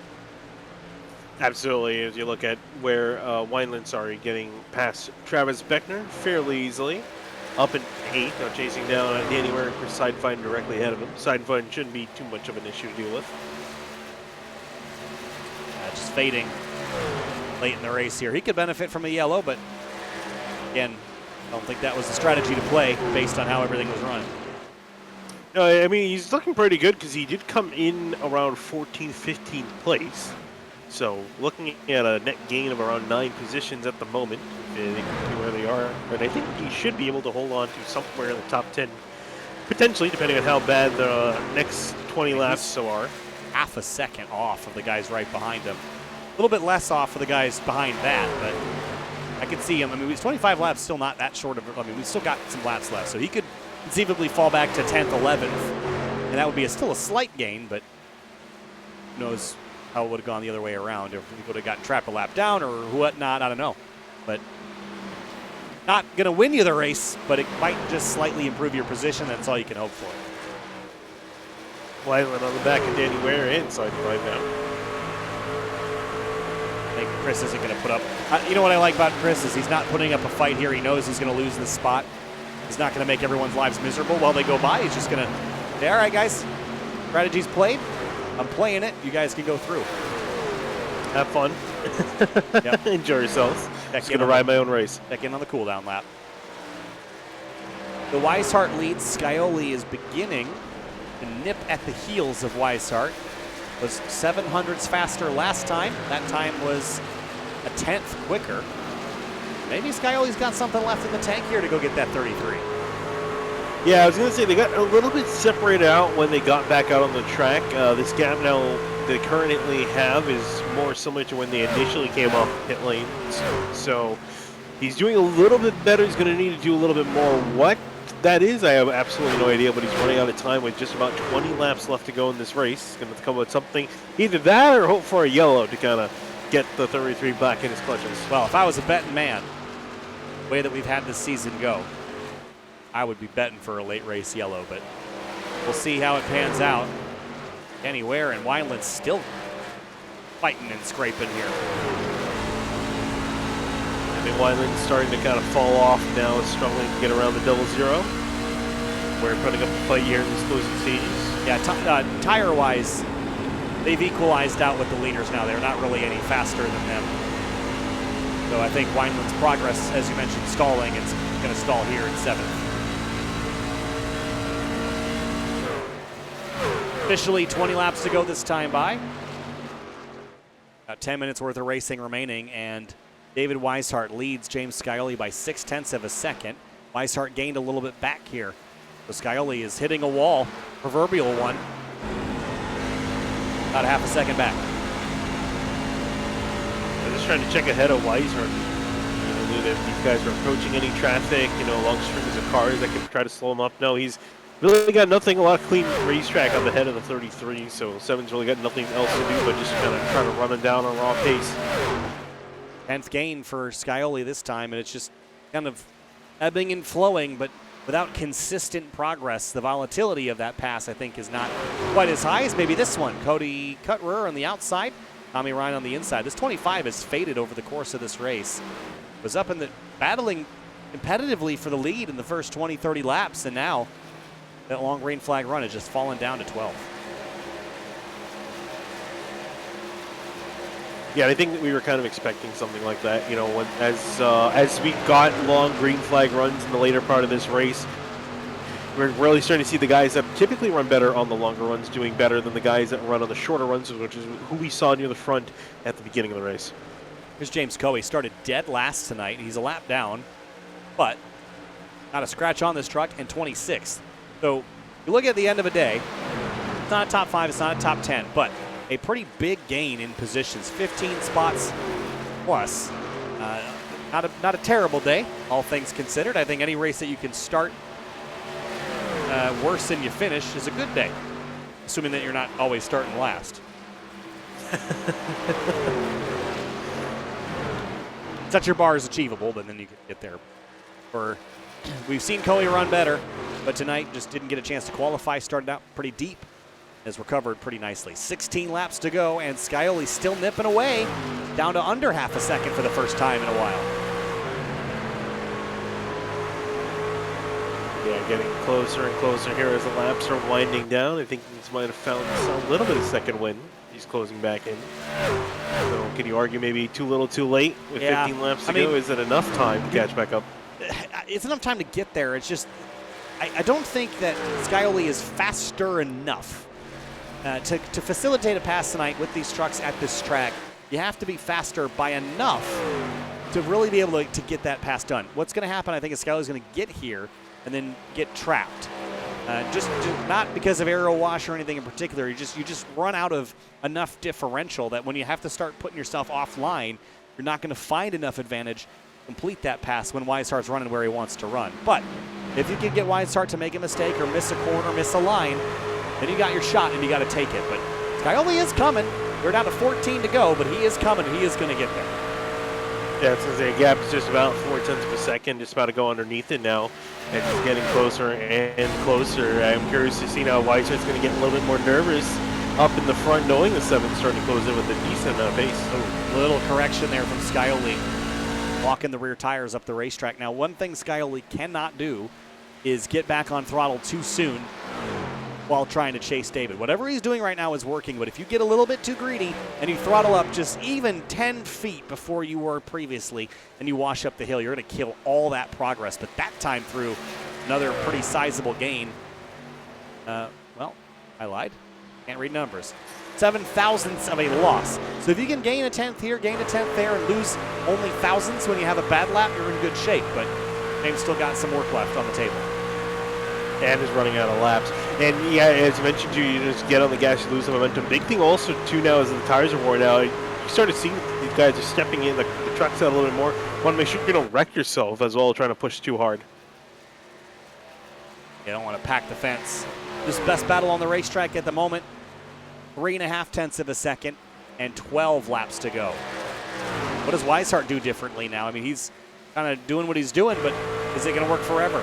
Absolutely, as you look at where Wineland, getting past Travis Beckner fairly easily. Up in 8th, now chasing down Danny Ware and Chris Seidenfreiden directly ahead of him. Seidenfreiden shouldn't be too much of an issue to deal with. Just fading late in the race here. He could benefit from a yellow, but again, I don't think that was the strategy to play based on how everything was run. No, I mean, he's looking pretty good because he did come in around 14th, 15th place. So looking at a net gain of around 9 positions at the moment, they can see where they are. But I think he should be able to hold on to somewhere in the top 10, potentially, depending on how bad the next 20 laps are. Half a second off of the guys right behind him. A little bit less off for the guys behind that, but I could see him. I mean, he's 25 laps, still not that short of. I mean, we've still got some laps left, so he could conceivably fall back to 10th, 11th, and that would be still a slight gain, but who knows how it would have gone the other way around. If he would have gotten trapped a lap down or whatnot, I don't know. But not going to win you the race, but it might just slightly improve your position. That's all you can hope for. Wineland on the back of Danny Ware inside right now. I think Chris isn't going to put up. You know what I like about Chris is he's not putting up a fight here. He knows he's going to lose this spot. He's not going to make everyone's lives miserable while they go by. He's just going to say, all right, guys, strategy's played. I'm playing it. You guys can go through. Have fun. Yep. Enjoy yourselves. Just going to ride my own race. Check in on the cooldown lap. The Weishart leads. Scioli is beginning to nip at the heels of Weishart. Was 700ths faster last time. That time was a 10th quicker. Maybe Scioli's got something left in the tank here to go get that 33. Yeah, I was going to say they got a little bit separated out when they got back out on the track. This gap now they currently have is more similar to when they initially came off pit lane. So he's doing a little bit better. He's going to need to do a little bit more. What that is, I have absolutely no idea, but he's running out of time with just about 20 laps left to go in this race. He's going to have to come up with something, either that or hope for a yellow to kind of get the 33 back in his clutches. Well, if I was a betting man, the way that we've had this season go, I would be betting for a late race yellow, but we'll see how it pans out. anywhere, and Wineland's still fighting and scraping here. I mean, Wineland's starting to kind of fall off now, struggling to get around the double zero. We're putting up a fight here in these closing stages. Yeah, tire-wise, they've equalized out with the leaders now. They're not really any faster than them. So I think Wineland's progress, as you mentioned, stalling. It's going to stall here in 7th. Officially 20 laps to go this time by. About 10 minutes worth of racing remaining, and David Weishart leads James Scioli by 0.6 of a second. Weishart gained a little bit back here. So Scioli is hitting a wall, proverbial one. About half a second back. I'm just trying to check ahead of Weishart. You know, if these guys are approaching any traffic, you know, long strings of cars that can try to slow him up. No, he's really got nothing, a lot of clean racetrack on the head of the 33, so 7's really got nothing else to do but just kind of try to run him down on raw pace. 10th gain for Scioli this time, and it's just kind of ebbing and flowing, but without consistent progress. The volatility of that pass, I think, is not quite as high as maybe this one. Cody Cutrer on the outside, Tommy Ryan on the inside. This 25 has faded over the course of this race. Was up in the battling competitively for the lead in the first 20, 30 laps, and now that long green flag run has just fallen down to 12. Yeah, I think that we were kind of expecting something like that. You know, when, as we got long green flag runs in the later part of this race, we're really starting to see the guys that typically run better on the longer runs doing better than the guys that run on the shorter runs, which is who we saw near the front at the beginning of the race. Here's James Coe. He started dead last tonight. He's a lap down, but not a scratch on this truck, and 26th. So you look at the end of a day, it's not a top 5, it's not a top 10, but a pretty big gain in positions, 15 spots plus. Not a terrible day, all things considered. I think any race that you can start worse than you finish is a good day, assuming that you're not always starting last. Such your bar is achievable, but then you can get there. We've seen Coe run better, but tonight just didn't get a chance to qualify. Started out pretty deep, has recovered pretty nicely. 16 laps to go, and Scioli still nipping away, down to under half a second for the first time in a while. Yeah, getting closer and closer here as the laps are winding down. I think he's might have found a little bit of second win. He's closing back in. So can you argue maybe too little too late with 15 laps to go? Is it enough time to catch back up? It's enough time to get there. It's just, I don't think that Scioli is faster enough to facilitate a pass tonight with these trucks at this track. You have to be faster by enough to really be able to get that pass done. What's going to happen, I think, is Scioli's going to get here and then get trapped. Just not because of aero wash or anything in particular. You just run out of enough differential that when you have to start putting yourself offline, you're not going to find enough advantage to complete that pass when Weishart's running where he wants to run. But if you can get Weishart to make a mistake or miss a corner, miss a line, then you got your shot and you got to take it. But Scioli is coming. We're down to 14 to go, but he is coming. He is going to get there. Yeah, it's the gap is just about 0.4 of a second, just about to go underneath it now, and it's getting closer and closer. I'm curious to see now Weishart's going to get a little bit more nervous up in the front, knowing the 7's starting to close in with a decent amount of pace. Oh, little correction there from Scioli, walking the rear tires up the racetrack. Now, one thing Scioli cannot do is get back on throttle too soon while trying to chase David. Whatever he's doing right now is working, but if you get a little bit too greedy and you throttle up just even 10 feet before you were previously and you wash up the hill, you're going to kill all that progress. But that time through, another pretty sizable gain. Well, I lied. Can't read numbers. 7 thousandths of a loss. So if you can gain a 10th here, gain a 10th there, and lose only thousandths when you have a bad lap, you're in good shape. But James still got some work left on the table. And is running out of laps. And yeah, as you mentioned, you just get on the gas, you lose the momentum. Big thing also, too, now is the tires are worn out. You start to see these guys are stepping in the trucks out a little bit more. Want to make sure you don't wreck yourself as well, trying to push too hard. You don't want to pack the fence. This best battle on the racetrack at the moment. 3.5 tenths of a second and 12 laps to go. What does Weishart do differently now? I mean, he's kind of doing what he's doing, but is it going to work forever?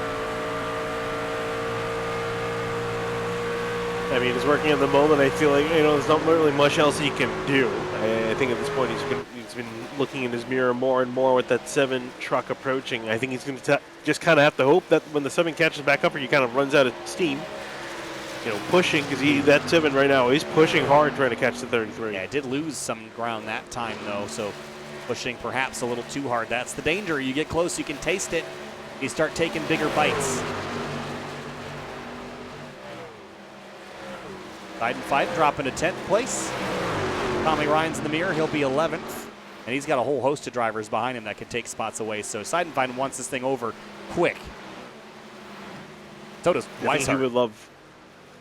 I mean, it's working at the moment. I feel like, there's not really much else he can do. I think at this point he's been looking in his mirror more and more with that 7 truck approaching. I think he's going to just kind of have to hope that when the 7 catches back up, or he kind of runs out of steam. Pushing, because that 7 right now is pushing hard trying to catch the 33. Yeah, it did lose some ground that time, though, so pushing perhaps a little too hard. That's the danger. You get close, you can taste it. You start taking bigger bites. Seidenfeld dropping to 10th place. Tommy Ryan's in the mirror. He'll be 11th. And he's got a whole host of drivers behind him that can take spots away. So Seidenfeld wants this thing over quick. So does I think he Weishart. would love.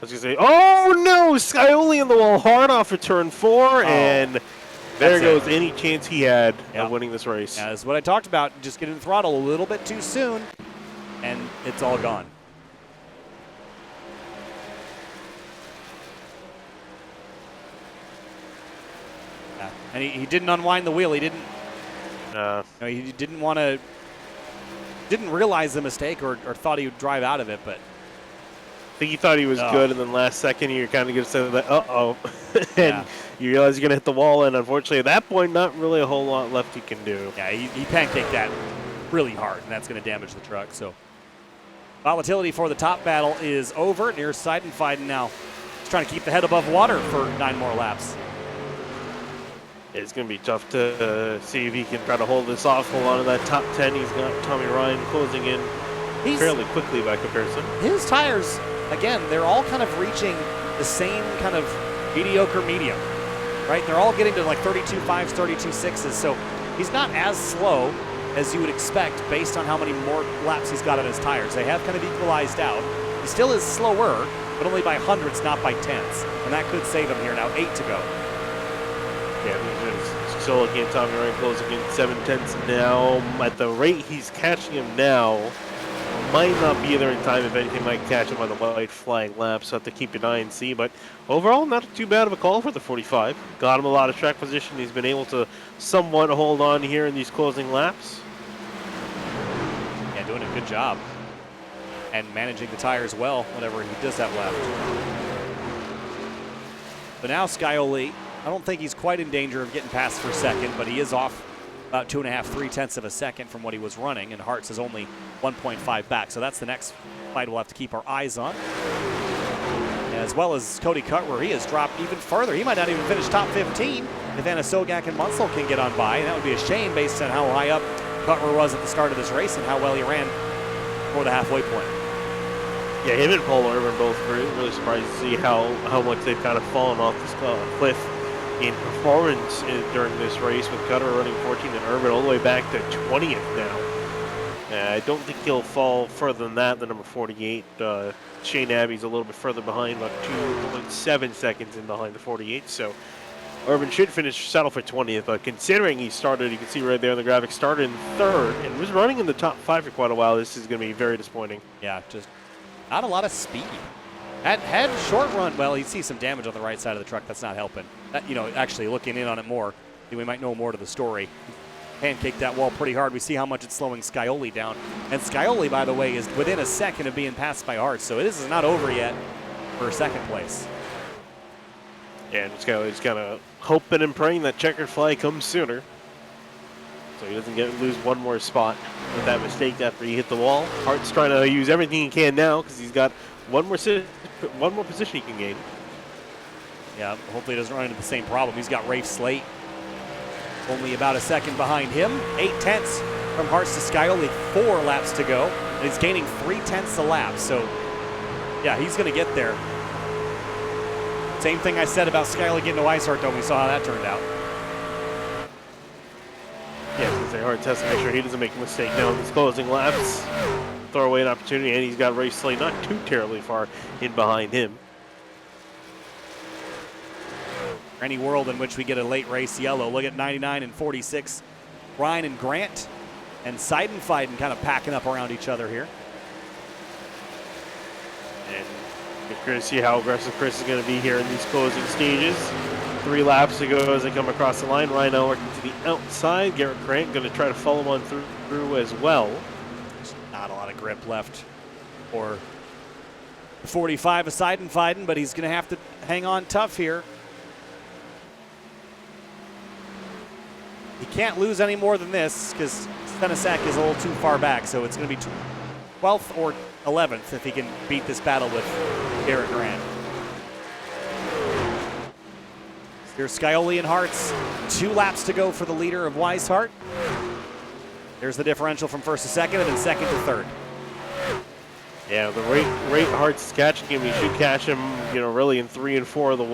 I was going to say, oh no! Scioli in the wall hard off of turn 4, and there goes any chance he had of winning this race. Yeah, that's what I talked about. Just getting the throttle a little bit too soon, and it's all gone. Yeah. And he didn't unwind the wheel. He didn't. He didn't want to. Didn't realize the mistake or thought he would drive out of it, but. I think he thought he was good, and then last second you're kind of going to say that, and you realize you're going to hit the wall, and unfortunately at that point, not really a whole lot left he can do. Yeah, he pancaked that really hard, and that's going to damage the truck. So volatility for the top battle is over. Near Seidenfeld now. He's trying to keep the head above water for 9 more laps. It's going to be tough to see if he can try to hold this off, hold on to that top 10. He's got Tommy Ryan closing in fairly quickly by comparison. His tires, again, they're all kind of reaching the same kind of mediocre medium, right? They're all getting to like 32.5s, 32.6s, so he's not as slow as you would expect based on how many more laps he's got on his tires. They have kind of equalized out. He still is slower, but only by hundreds, not by tenths, and that could save him here. Now 8 to go. Yeah, he's still looking at Tommy Ryan closing in 7/10 now. At the rate he's catching him now, might not be there in time. If anything, might catch him on the white flag lap, so have to keep an eye and see. But overall, not too bad of a call for the 45. Got him a lot of track position. He's been able to somewhat hold on here in these closing laps. Yeah, doing a good job. And managing the tires well, whatever he does have left. But now Scioli, I don't think he's quite in danger of getting past for second, but he is off about 2.5, 3/10 of a second from what he was running, and Hartz is only 1.5 back. So that's the next fight we'll have to keep our eyes on. As well as Cody Cutler, he has dropped even further. He might not even finish top 15 if Anna Sogak and Munsell can get on by, and that would be a shame based on how high up Cutler was at the start of this race and how well he ran for the halfway point. Yeah, him and Paul Urban both really surprised to see how much they've kind of fallen off this cliff in performance during this race, with Cutter running 14 and Urban all the way back to 20th now. I don't think he'll fall further than that. The number 48, Shane Abbey's a little bit further behind, about 2.7 seconds in behind the 48. So Urban should settle for 20th, but considering he started, you can see right there on the graphic, started in 3rd and was running in the top 5 for quite a while. This is going to be very disappointing. Yeah, just not a lot of speed. Had short run, well, you see some damage on the right side of the truck. That's not helping. That, actually looking in on it more, we might know more to the story. Pancaked that wall pretty hard. We see how much it's slowing Scioli down. And Scioli, by the way, is within a second of being passed by Hartz. So this is not over yet for second place. Yeah, and Scioli's kind of hoping and praying that checkered flag comes sooner, so he doesn't lose one more spot with that mistake after he hit the wall. Hart's trying to use everything he can now because he's got one more position he can gain. Yeah, hopefully he doesn't run into the same problem. He's got Rafe Slate only about a second behind him. 8/10 from Hartz to Scioli, 4 laps to go. And he's gaining 3/10 a lap. So, yeah, he's going to get there. Same thing I said about Scioli getting to Weishart, though. We saw how that turned out. Yeah, I was say Hartz has to make sure he doesn't make a mistake now in these closing laps. Throw away an opportunity, and he's got Rafe Slate not too terribly far in behind him. Any world in which we get a late race yellow. Look at 99 and 46. Ryan and Grant and Seidenfeld kind of packing up around each other here. And you're going to see how aggressive Chris is going to be here in these closing stages. 3 laps to go as they come across the line. Ryan now working to the outside. Garrett Grant going to try to follow him on through as well. There's not a lot of grip left for 45 of Seidenfeiden, but he's going to have to hang on tough here. He can't lose any more than this because Stenacek is a little too far back, so it's going to be 12th or 11th if he can beat this battle with Garrett Grant. Here's Scioli and Hartz. 2 laps to go for the leader of Weishart. There's the differential from first to second and then second to third. Yeah, the rate Hartz is catching him. He should catch him, really in 3 and 4 the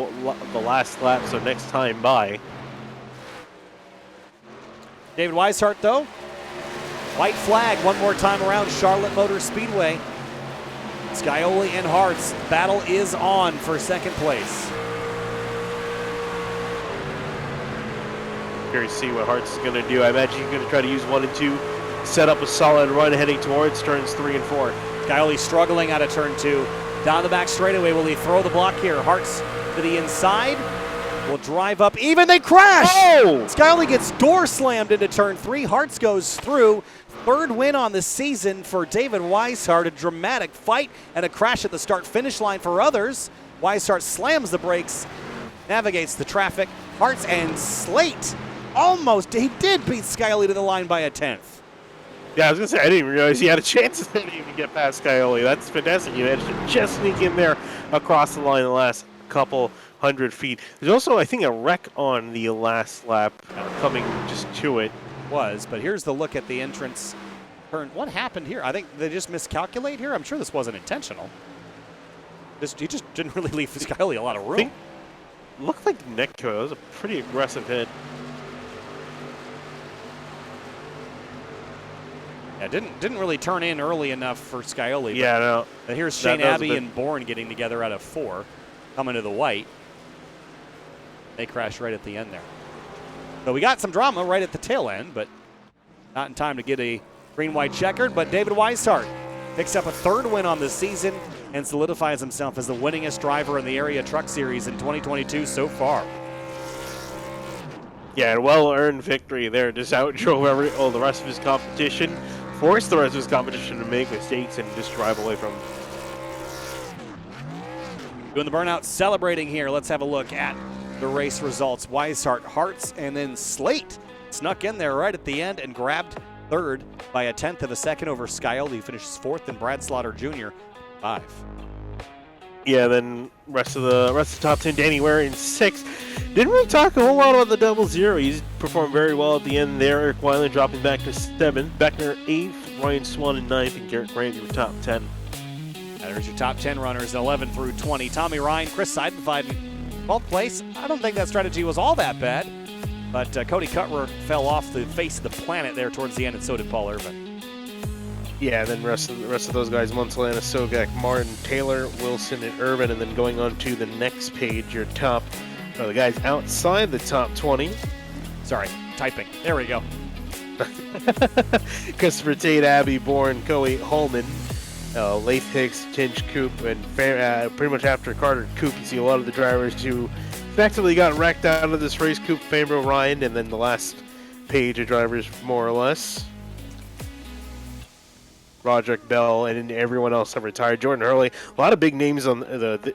last lap, so next time by. David Weishart, though. White flag one more time around Charlotte Motor Speedway. Scioli and Hartz. Battle is on for second place. Here you see what Hartz is going to do. I imagine he's going to try to use 1 and 2, set up a solid run heading towards turns 3 and 4. Scioli struggling out of turn 2. Down the back straightaway, will he throw the block here? Hartz to the inside. Will drive up even. They crash! Oh! Scioli gets door slammed into turn 3. Hartz goes through. Third win on the season for David Weishart. A dramatic fight and a crash at the start-finish line for others. Weishart slams the brakes, navigates the traffic. Hartz and Slate almost, he did beat Scioli to the line by a 10th. Yeah, I was going to say, I didn't even realize he had a chance to even get past Scioli. That's fantastic. He managed to just sneak in there across the line the last couple hundred feet. There's also, I think, a wreck on the last lap coming just to it. But here's the look at the entrance turn. What happened here? I think they just miscalculate here. I'm sure this wasn't intentional. He just didn't really leave Scioli a lot of room. Looked like neck to it. That was a pretty aggressive hit. Yeah, didn't really turn in early enough for Scioli. Yeah, no. And here's Shane Abbey and Bourne getting together out of 4, coming to the white. They crashed right at the end there. So we got some drama right at the tail end, but not in time to get a green-white checkered. But David Weishart picks up a 3rd win on the season and solidifies himself as the winningest driver in the Area Truck Series in 2022 so far. Yeah, a well-earned victory there. Just outdrove all the rest of his competition, forced the rest of his competition to make mistakes and just drive away from him. Doing the burnout, celebrating here. Let's have a look at the race results. Weishart, Hartz, and then Slate snuck in there right at the end and grabbed 3rd by a 10th of a second over Scioli. Finishes 4th, and Brad Slaughter Jr. 5. Yeah, then rest of the top 10, Danny Ware in 6th. Didn't really talk a whole lot about the double zero. He's performed very well at the end there. Eric Weiland dropping back to 7th, Beckner 8th, Ryan Swan in 9th, and Garrett Grant in the top 10. There's your top 10 runners, 11 through 20. Tommy Ryan, Chris Seidenfeiden, 12th place. I don't think that strategy was all that bad, but Cody Cutrer fell off the face of the planet there towards the end, and so did Paul Irvin. Yeah, then rest of those guys, Montalana, Sogak, Martin, Taylor, Wilson, and Irvin, and then going on to the next page, your top, the guys outside the top 20. Sorry, typing. There we go. Christopher Tate, Abby Bourne, Coey Holman, Leif Hicks, Tinch Coop, and pretty much after Carter Coop, you see a lot of the drivers who effectively got wrecked out of this race. Coop, Fambro, Ryan, and then the last page of drivers, more or less. Roderick Bell and everyone else have retired. Jordan Hurley, a lot of big names on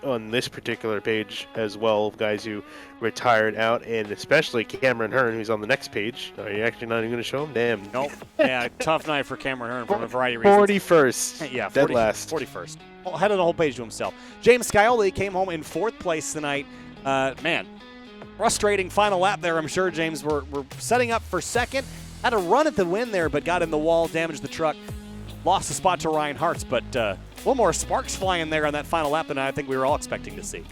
on this particular page as well, guys who retired out, and especially Cameron Hearn, who's on the next page. Are you actually not even going to show him? Damn. Nope. Yeah, tough night for Cameron Hearn for a variety of reasons. 41st. Yeah, dead last. 41st. Well, had the whole page to himself. James Scioli came home in 4th place tonight. Man, frustrating final lap there, I'm sure, James. We're setting up for 2nd. Had a run at the win there, but got in the wall, damaged the truck. Lost a spot to Ryan Hartz, but a little more sparks flying there on that final lap than I think we were all expecting to see.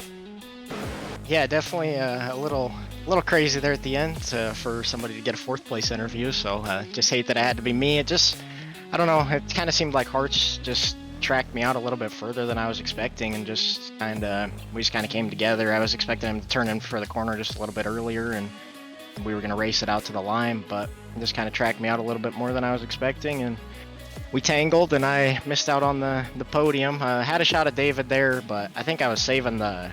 Yeah, definitely a little crazy there at the end for somebody to get a 4th place interview. So just hate that it had to be me. It just, I don't know, it kind of seemed like Hartz just tracked me out a little bit further than I was expecting, and just we just kind of came together. I was expecting him to turn in for the corner just a little bit earlier, and we were going to race it out to the line, but he just kind of tracked me out a little bit more than I was expecting, and we tangled, and I missed out on the podium. Had a shot at David there, but I think I was saving the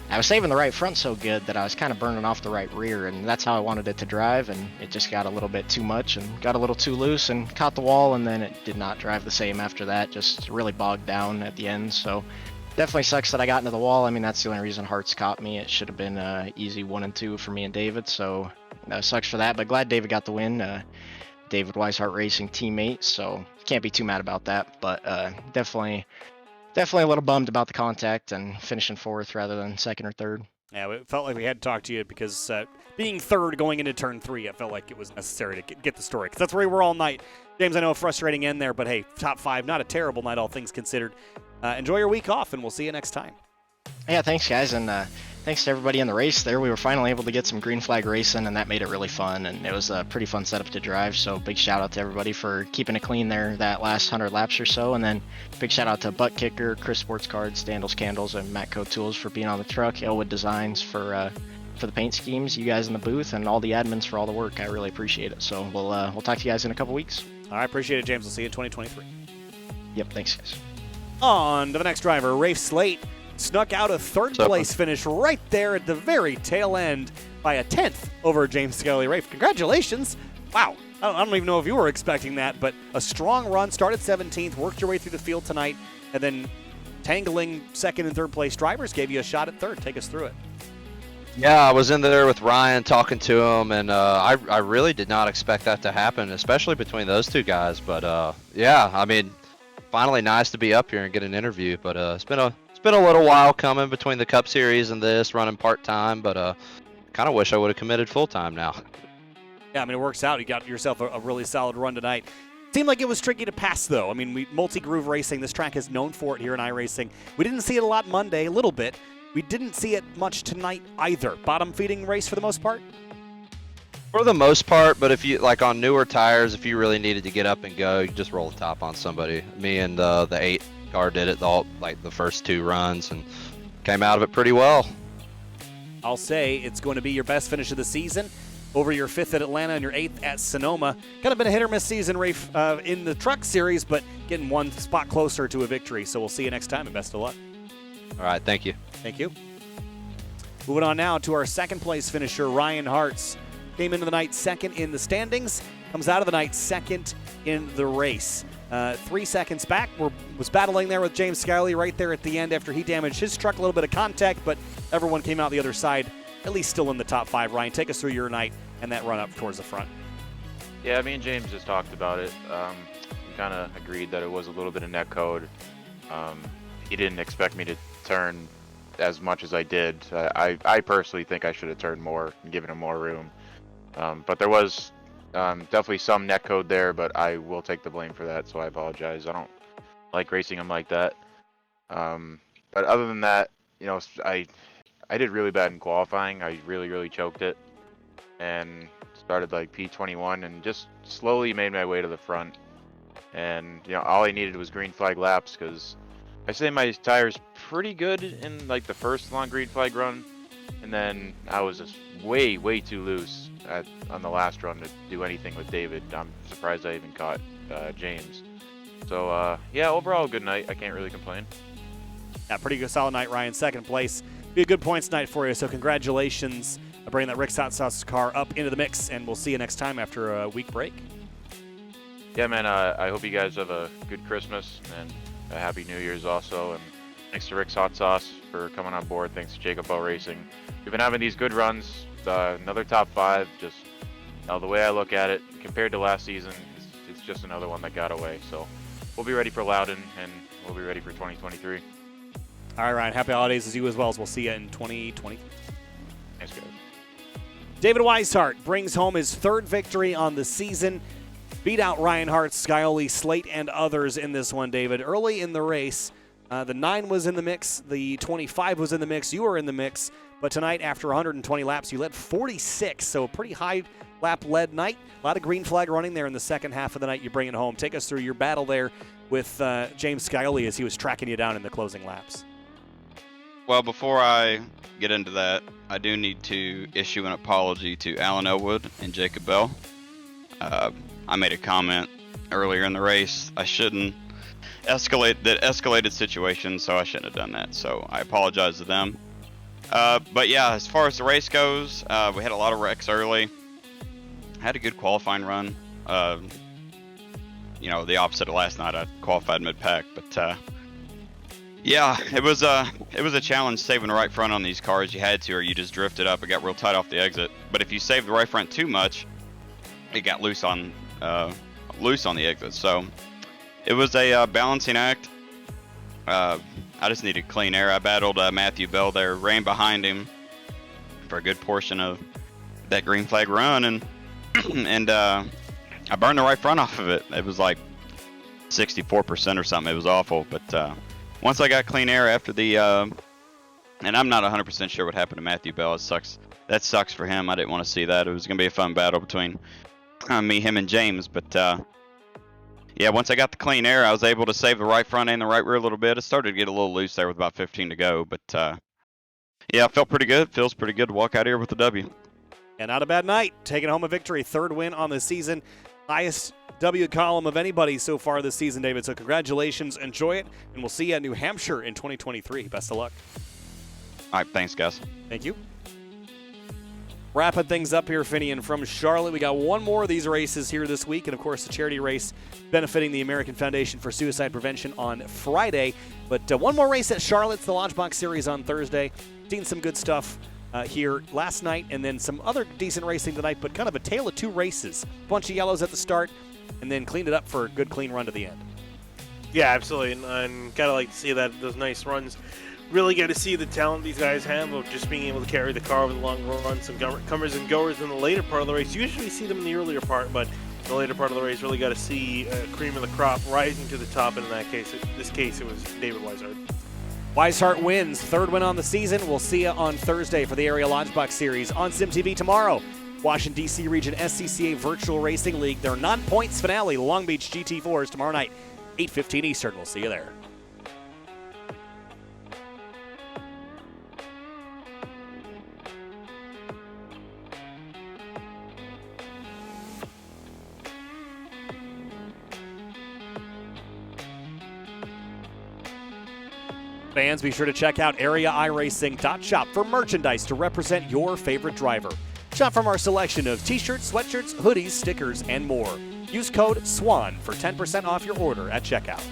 right front so good that I was kind of burning off the right rear, and that's how I wanted it to drive, and it just got a little bit too much and got a little too loose and caught the wall, and then it did not drive the same after that, just really bogged down at the end. So definitely sucks that I got into the wall. I mean, that's the only reason Hearts caught me. It should have been easy 1 and 2 for me and David. So sucks for that. But glad David got the win. David Weishart Racing teammate, so can't be too mad about that. But definitely a little bummed about the contact and finishing 4th rather than 2nd or 3rd. Yeah, it felt like we had to talk to you because being 3rd going into turn 3, it felt like it was necessary to get the story because that's where we were all night. James, I know a frustrating end there, but hey, top 5, not a terrible night, all things considered. Enjoy your week off, and we'll see you next time. Yeah, thanks, guys, and thanks to everybody in the race there. We were finally able to get some green flag racing, and that made it really fun, and it was a pretty fun setup to drive, so big shout out to everybody for keeping it clean there that last 100 laps or so, and then big shout out to Butt Kicker, Chris Sports Cards, Standles Candles, and Matco Tools for being on the truck, Elwood Designs for the paint schemes, you guys in the booth, and all the admins for all the work. I really appreciate it, so we'll talk to you guys in a couple weeks. All right, appreciate it, James. We'll see you in 2023. Yep, thanks, guys. On to the next driver, Rafe Slate. Snuck out a 3rd place finish right there at the very tail end by a 10th over James Scully. Rafe, congratulations. Wow. I don't even know if you were expecting that, but a strong run. Started 17th, worked your way through the field tonight, and then tangling 2nd and 3rd place drivers gave you a shot at 3rd. Take us through it. Yeah, I was in there with Ryan talking to him, and I really did not expect that to happen, especially between those two guys. But yeah, I mean, finally nice to be up here and get an interview. But it's been a little while coming between the Cup Series and this, running part-time, but kind of wish I would have committed full-time now. Yeah, I mean, it works out. You got yourself a really solid run tonight. Seemed like it was tricky to pass, though. I mean, multi-groove racing, this track is known for it here in iRacing. We didn't see it a lot Monday, a little bit. We didn't see it much tonight either. Bottom feeding race for the most part? For the most part, but if you, like on newer tires, if you really needed to get up and go, you could just roll the top on somebody. Me and the 8 car did it the first 2 runs and came out of it pretty well. I'll say it's going to be your best finish of the season over your 5th at Atlanta and your 8th at Sonoma. Kind of been a hit or miss season, Rafe, in the truck series, but getting one spot closer to a victory. So we'll see you next time, and best of luck. All right, thank you. Thank you. Moving on now to our 2nd place finisher, Ryan Hartz. Came into the night 2nd in the standings, comes out of the night 2nd in the race. 3 seconds back, was battling there with James Scully right there at the end after he damaged his truck. A little bit of contact, but everyone came out the other side, at least still in the top 5. Ryan, take us through your night and that run up towards the front. Yeah, me and James just talked about it. We kind of agreed that it was a little bit of net code. He didn't expect me to turn as much as I did. I personally think I should have turned more and given him more room. But there was definitely some net code there, but I will take the blame for that, so I apologize. I don't like racing him like that. But other than that, you know, I did really bad in qualifying. I really choked it and started like P21 and just slowly made my way to the front. And, you know, all I needed was green flag laps because I say my tire's pretty good in like the first long green flag run. And then I was just way too loose on the last run to do anything with David. I'm surprised I even caught James. So yeah, overall good night. I can't really complain. Yeah, pretty good, solid night, Ryan. 2nd place. Be a good points night for you. So congratulations on bringing that Rick's Hot Sauce car up into the mix, and we'll see you next time after a week break. Yeah, man. I hope you guys have a good Christmas and a happy New Year's also. And thanks to Rick's Hot Sauce for coming on board. Thanks to Jacob Bell Racing. We've been having these good runs. Another top 5. Just the way I look at it, compared to last season, it's just another one that got away. So we'll be ready for Loudon, and we'll be ready for 2023. All right, Ryan. Happy holidays as you as well, as we'll see you in 2020. Thanks, guys. David Weishart brings home his 3rd victory on the season. Beat out Ryan Hart, Scully, Slate, and others in this one, David. Early in the race, the 9 was in the mix. The 25 was in the mix. You were in the mix. But tonight, after 120 laps, you led 46. So a pretty high lap-led night. A lot of green flag running there in the second half of the night. You bring it home. Take us through your battle there with James Scully as he was tracking you down in the closing laps. Well, before I get into that, I do need to issue an apology to Alan Elwood and Jacob Bell. I made a comment earlier in the race. I shouldn't escalated situation, so I shouldn't have done that. So I apologize to them. But yeah, as far as the race goes, we had a lot of wrecks early. Had a good qualifying run. You know, the opposite of last night. I qualified mid-pack, but Yeah, it was a challenge saving the right front on these cars. You had to, or you just drifted up. It got real tight off the exit. But if you saved the right front too much, it got loose on the exit. So it was a balancing act. I just needed clean air. I battled Matthew Bell there, ran behind him for a good portion of that green flag run, and I burned the right front off of it. It was like 64% or something. It was awful. But once I got clean air after the, and I'm not 100% sure what happened to Matthew Bell. It sucks. That sucks for him. I didn't want to see that. It was going to be a fun battle between me, him, and James. But yeah, once I got the clean air, I was able to save the right front and the right rear a little bit. It started to get a little loose there with about 15 to go. But yeah, it felt pretty good. Feels pretty good to walk out here with the W. And not a bad night. Taking home a victory. Third win on the season. Highest W column of anybody so far this season, David. So congratulations. Enjoy it. And we'll see you at New Hampshire in 2023. Best of luck. All right, thanks, guys. Thank you. Wrapping things up here, Finian, from Charlotte. We got one more of these races here this week. And, of course, the charity race benefiting the American Foundation for Suicide Prevention on Friday. But one more race at Charlotte. It's the Lodge Box Series on Thursday. Seen some good stuff here last night, and then some other decent racing tonight, but kind of a tale of two races. Bunch of yellows at the start, and then cleaned it up for a good, clean run to the end. Yeah, absolutely, and gotta like to see that those nice runs. Really get to see the talent these guys have of just being able to carry the car over the long run. Some comers and goers in the later part of the race. Usually see them in the earlier part, but in the later part of the race, really got to see cream of the crop rising to the top. And in that case, this case, it was David Weishart. Weishart wins, third win on the season. We'll see you on Thursday for the Area Lodge Box Series on SimTV tomorrow. Washington, D.C. Region SCCA Virtual Racing League, their non-points finale, Long Beach GT4s tomorrow night, 8:15 Eastern. We'll see you there. Fans, be sure to check out AreaIRacing.shop for merchandise to represent your favorite driver. Shop from our selection of t-shirts, sweatshirts, hoodies, stickers, and more. Use code SWAN for 10% off your order at checkout.